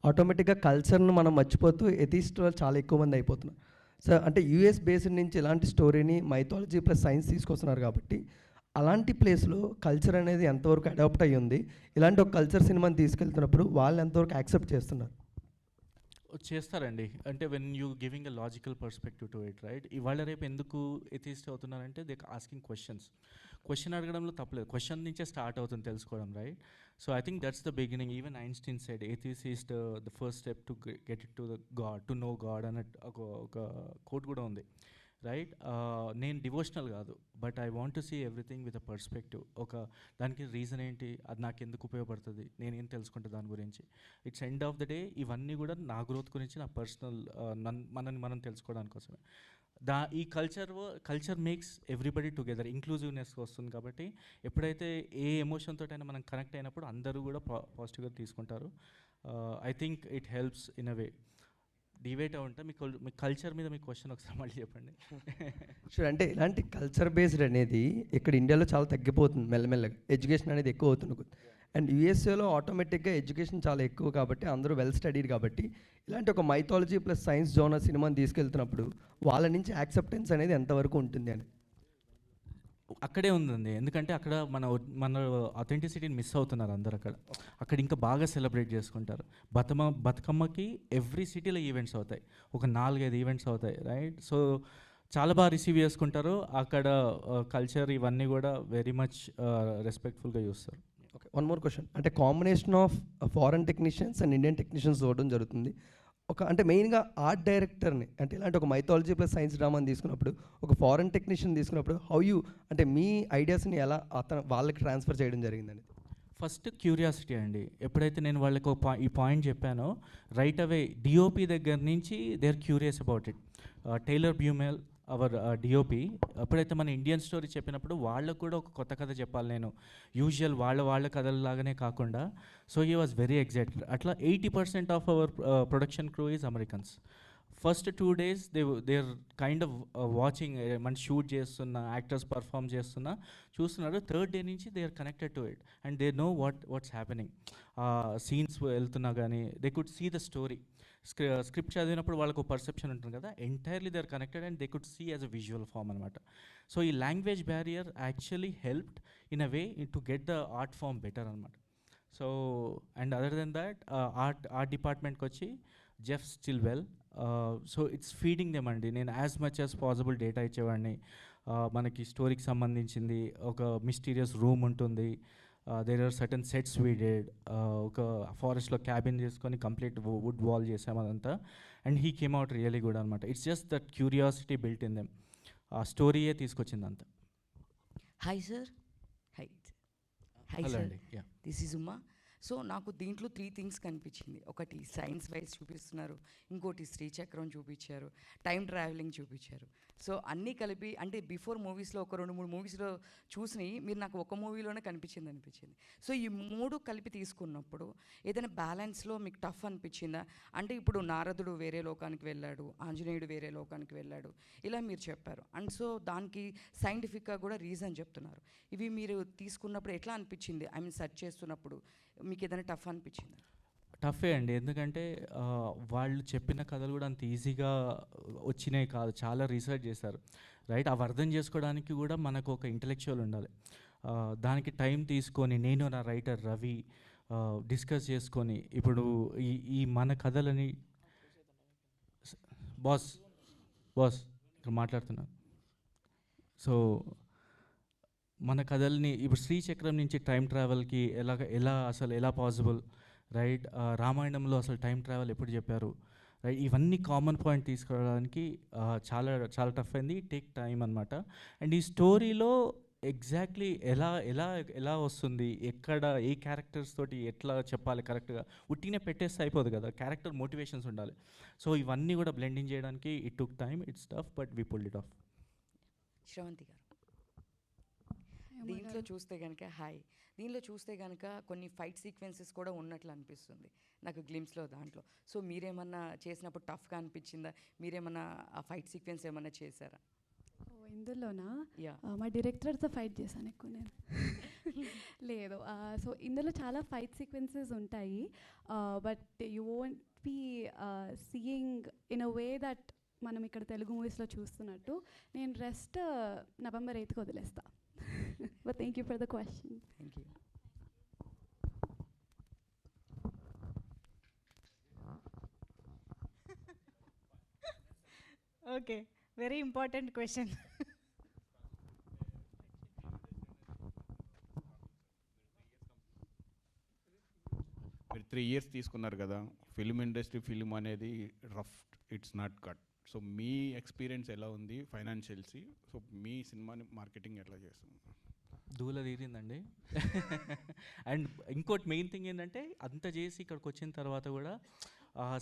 ఆటోమేటిక్గా కల్చర్ను మనం మర్చిపోతూ ఎథిస్ట్ వాళ్ళు చాలా ఎక్కువ మంది అయిపోతున్నారు సార్. అంటే యూఎస్ బేస్డ్ నుంచి ఇలాంటి స్టోరీని మైథాలజీ ప్లస్ సైన్స్ తీసుకొస్తున్నారు కాబట్టి అలాంటి ప్లేస్లో కల్చర్ అనేది ఎంతవరకు అడాప్ట్ అయ్యి ఉంది, ఇలాంటి ఒక కల్చర్ సినిమాని తీసుకెళ్తున్నప్పుడు వాళ్ళు ఎంతవరకు యాక్సెప్ట్ చేస్తున్నారు? చేస్తారండి. అంటే when you giving a logical perspective to it, right? ఇవాళ రేపు ఎందుకు ఎథిస్ట్ అవుతున్నారంటే దే ఆస్కింగ్ క్వశ్చన్ అడగడంలో తప్పలేదు. క్వశ్చన్ నుంచే స్టార్ట్ అవుతుంది తెలుసుకోవడం, right? So I think that's the beginning. Even Einstein said atheist is the first step to get it to the God, to no God అన్న ఒక కోట్ కూడా ఉంది, రైట్? నేను డివోషనల్ కాదు, but I want to see everything with a perspective. దానికి రీజన్ ఏంటి, అది నాకు ఎందుకు ఉపయోగపడుతుంది, నేనేం తెలుసుకుంటా దాని గురించి. It's end of the day ఇవన్నీ కూడా నా గ్రోత్ గురించి, నా పర్సనల్ మనని మనం తెలుసుకోవడానికి కోసమే. ఈ culture makes everybody together, inclusiveness వస్తుంది. కాబట్టి ఎప్పుడైతే ఏ ఎమోషన్ తోటైనా మనం కనెక్ట్ అయినప్పుడు అందరూ కూడా పాజిటివ్గా తీసుకుంటారు. I think it helps in a way. డివేట్ ఉంటా. మీ కల్చర్ మీద మీ క్వశ్చన్ ఒకసారి మళ్ళీ చెప్పండి. షూర్. అంటే ఇలాంటి కల్చర్ బేస్డ్ అనేది ఇక్కడ ఇండియాలో చాలా తగ్గిపోతుంది మెల్లమెల్లగా, ఎడ్యుకేషన్ అనేది ఎక్కువ అవుతుంది. అండ్ యూఎస్ఏలో ఆటోమేటిక్గా ఎడ్యుకేషన్ చాలా ఎక్కువ కాబట్టి అందరూ వెల్ స్టడీడ్ కాబట్టి ఇలాంటి ఒక మైథాలజీ ప్లస్ సైన్స్ జోనర్ సినిమాని తీసుకెళ్తున్నప్పుడు వాళ్ళ నుంచి యాక్సెప్టెన్స్ అనేది ఎంతవరకు ఉంటుంది అని అక్కడే ఉందండి. ఎందుకంటే అక్కడ మన అథెంటిసిటీని మిస్ అవుతున్నారు అందరు. అక్కడ ఇంకా బాగా సెలబ్రేట్ చేసుకుంటారు. బతుకమ్మకి ఎవ్రీ సిటీలో ఈవెంట్స్ అవుతాయి, ఒక 4-5 ఈవెంట్స్ అవుతాయి, రైట్? సో చాలా బాగా రిసీవ్ చేసుకుంటారు అక్కడ. కల్చర్ ఇవన్నీ కూడా వెరీ మచ్ రెస్పెక్ట్ఫుల్గా చూస్తారు. Okay, one more question. అంటే combination of foreign technicians and Indian technicians చూడడం జరుగుతుంది. అంటే మెయిన్గా ఆర్ట్ డైరెక్టర్ని, అంటే ఇలాంటి ఒక మైథాలజీ ప్లస్ సైన్స్ డ్రామాని తీసుకున్నప్పుడు ఒక ఫారెన్ టెక్నీషియన్ తీసుకున్నప్పుడు అంటే మీ ఐడియాస్ని ఎలా వాళ్ళకి ట్రాన్స్ఫర్ చేయడం జరిగిందని? ఫస్ట్ క్యూరియాసిటీ అండి. ఎప్పుడైతే నేను వాళ్ళకి ఈ పాయింట్ చెప్పానో రైట్ అవే డిఓపి దగ్గర నుంచి they are curious about it. Tyler Beaumel our DOP ఎప్పుడైతే మన ఇండియన్ స్టోరీ చెప్పినప్పుడు వాళ్ళకు కూడా ఒక కొత్త కథ చెప్పాలి నేను, యూజువల్ వాళ్ళ కథలలాగానే కాకుండా. So he was very excited. అట్లా 80% of our production crew is Americans. First 2 days they are kind of watching, మన షూట్ చేస్తున్న యాక్టర్స్ పర్ఫామ్ చేస్తున్నా చూస్తున్నారు. 3rd day నుంచి they are connected to it and they know what's happening. Scenes వెళ్తున్నా కానీ దే కుడ్ సీ ద స్టోరీ. స్క్రిప్ట్ చదివినప్పుడు వాళ్ళకు పర్సెప్షన్ ఉంటుంది కదా, entirely they are connected and they could see as a visual form అనమాట. సో ఈ language barrier actually helped in a way to get the art form better అనమాట. So and other then that art డిపార్ట్మెంట్కి వచ్చి Jeff still well. So it's feeding them అండి. నేను as much as possible data ఇచ్చేవాడిని. మనకి స్టోరీకి సంబంధించింది ఒక మిస్టీరియస్ రూమ్ ఉంటుంది, there are certain sets we did, ఒక ఫారెస్ట్లో క్యాబిన్ చేసుకొని కంప్లీట్ వుడ్ వాల్ చేసాము అదంతా. And he came out really good అనమాట. It's just that curiosity built in them. ఆ స్టోరీయే తీసుకొచ్చింది అంతా. Hi sir. Hi sir, this is Uma. So నాకు దీంట్లో 3 things కనిపించింది. ఒకటి సైన్స్ వైజ్ చూపిస్తున్నారు, ఇంకోటి శ్రీచక్రం చూపించారు, టైం ట్రావెలింగ్ చూపించారు. సో అన్నీ కలిపి అంటే బిఫోర్ మూవీస్లో ఒక 2-3 మూవీస్లో చూసినవి మీరు నాకు ఒక మూవీలోనే అనిపించింది. సో ఈ 3 కలిపి తీసుకున్నప్పుడు ఏదైనా బ్యాలెన్స్లో మీకు టఫ్ అనిపించిందా? అంటే ఇప్పుడు నారదుడు వేరే లోకానికి వెళ్ళాడు, ఆంజనేయుడు వేరే లోకానికి వెళ్ళాడు, ఇలా మీరు చెప్పారు. అండ్ సో దానికి సైంటిఫిక్గా కూడా రీజన్ చెప్తున్నారు. ఇవి మీరు తీసుకున్నప్పుడు ఎట్లా అనిపించింది? ఐ మీన్ సెర్చ్ చేస్తున్నప్పుడు మీకు ఏదైనా టఫ్ అనిపించిందా? టఫే అండి. ఎందుకంటే వాళ్ళు చెప్పిన కథలు కూడా అంత ఈజీగా వచ్చినాయి కాదు, చాలా రీసెర్చ్ చేశారు, రైట్? అవి అర్థం చేసుకోవడానికి కూడా మనకు ఒక ఇంటలెక్చువల్ ఉండాలి. దానికి టైం తీసుకొని నేను నా రైటర్ రవి డిస్కస్ చేసుకొని ఇప్పుడు ఈ మన కథలని బాస్ ఇక్కడ మాట్లాడుతున్నాను. సో మన కథల్ని ఇప్పుడు శ్రీచక్రం నుంచి టైం ట్రావెల్కి ఎలా పాసిబుల్, రైట్? రామాయణంలో అసలు టైం ట్రావెల్ ఎప్పుడు చెప్పారు, రైట్? ఇవన్నీ కామన్ పాయింట్ తీసుకురావడానికి చాలా చాలా టఫ్ అయింది, టేక్ టైం అనమాట. అండ్ ఈ స్టోరీలో ఎగ్జాక్ట్లీ ఎలా వస్తుంది, ఎక్కడ ఏ క్యారెక్టర్స్ తోటి ఎట్లా చెప్పాలి కరెక్ట్గా, ఉట్టినే పెట్టేస్తే అయిపోదు కదా, క్యారెక్టర్ మోటివేషన్స్ ఉండాలి. సో ఇవన్నీ కూడా బ్లెండింగ్ చేయడానికి it took time, it's tough, but we pulled it of. Sravanthi గారు. దీంట్లో చూస్తే కనుక దీనిలో చూస్తే కనుక కొన్ని ఫైట్ సీక్వెన్సెస్ కూడా ఉన్నట్లు అనిపిస్తుంది నాకు గ్లిమ్స్లో దాంట్లో. సో మీరేమన్నా చేసినప్పుడు టఫ్గా అనిపించిందా? మీరేమన్నా ఆ ఫైట్ సీక్వెన్స్ ఏమన్నా చేశారా? ఇందులోనా మా డైరెక్టర్తో ఫైట్ చేశాను ఎక్కువ నేను. లేదు, సో ఇందులో చాలా ఫైట్ సీక్వెన్సెస్ ఉంటాయి, but you won't be seeing in a way that మనం ఇక్కడ తెలుగు మూవీస్లో చూస్తున్నట్టు. నేను రెస్ట్ November 8th వదిలేస్తా. But thank you for the question. Thank you. Okay, very important question. మీరు 3 years తీసుకున్నారు కదా, ఫిల్మ్ ఇండస్ట్రీ ఫిల్మ్ అనేది rough, it's not cut. So me experience ఎలా ఉంది ఫైనాన్షియల్సీ? సో మీ సినిమాని మార్కెటింగ్ ఎట్లా చేస్తుంది? దూల తీరిందండి. అండ్ ఇంకోటి మెయిన్ థింగ్ ఏంటంటే అంత చేసి ఇక్కడికి వచ్చిన తర్వాత కూడా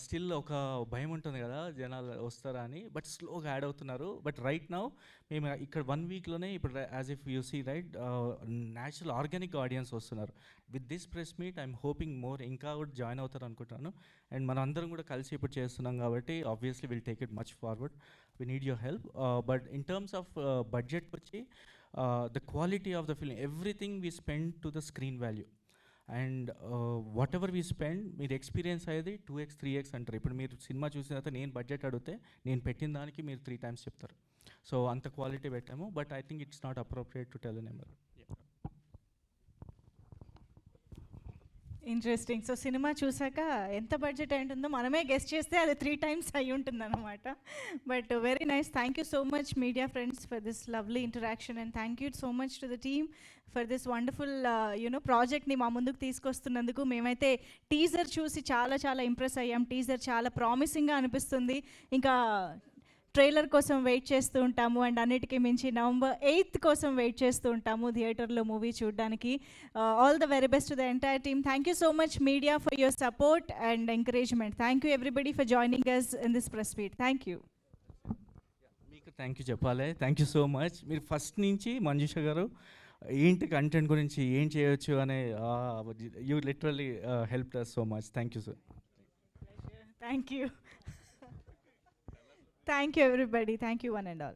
స్టిల్ ఒక భయం ఉంటుంది కదా జనాలు వస్తారా అని, బట్ స్లోగా యాడ్ అవుతున్నారు. బట్ రైట్ నౌ మేము ఇక్కడ 1 weekలోనే ఇప్పుడు as if you see right natural organic audience వస్తున్నారు. With this press meet I'm hoping more ఇంకా కూడా జాయిన్ అవుతారు అనుకుంటున్నాను. అండ్ మనం అందరం కూడా కలిసి ఇప్పుడు చేస్తున్నాం కాబట్టి obviously will take it much forward. We need your help. But in terms of budget వచ్చి the quality of the film, everything we spend to the screen value, and whatever we spend మీరు ఎక్స్పీరియన్స్ అయ్యేది 2x 3x అంటారు. ఇప్పుడు మీరు సినిమా చూసిన తర్వాత నేను బడ్జెట్ అడిగితే నేను పెట్టిన దానికి మీరు 3 times చెప్తారు. సో అంత క్వాలిటీ పెట్టాము, but I think it's not appropriate to tell a number. Interesting. So cinema చూసాక ఎంత బడ్జెట్ అయి ఉంటుందో మనమే గెస్ట్ చేస్తే అది 3 times అయి ఉంటుంది అనమాట. But very nice. Thank you so much media friends for this lovely interaction, and thank you so much to the team for this wonderful ప్రాజెక్ట్ని మా ముందుకు తీసుకొస్తున్నందుకు. మేమైతే టీజర్ చూసి చాలా చాలా ఇంప్రెస్ అయ్యాం. టీజర్ చాలా ప్రామిసింగ్గా అనిపిస్తుంది. ఇంకా ట్రైలర్ కోసం వెయిట్ చేస్తూ ఉంటాము, అండ్ అన్నిటికీ మించి November 8th కోసం వెయిట్ చేస్తూ ఉంటాము థియేటర్లో మూవీ చూడడానికి. All the very best to the entire team. Thank you so much media for your support and encouragement. Thank you everybody for joining us in this press meet. Thank you. మీకు థ్యాంక్ యూ చెప్పాలి. Thank you so much. మీరు ఫస్ట్ నుంచి మంజుష గారు ఏంటి కంటెంట్ గురించి ఏం చేయొచ్చు అనే you literally help us so much. Thank you sir. Thank you. Thank you everybody. Thank you one and all.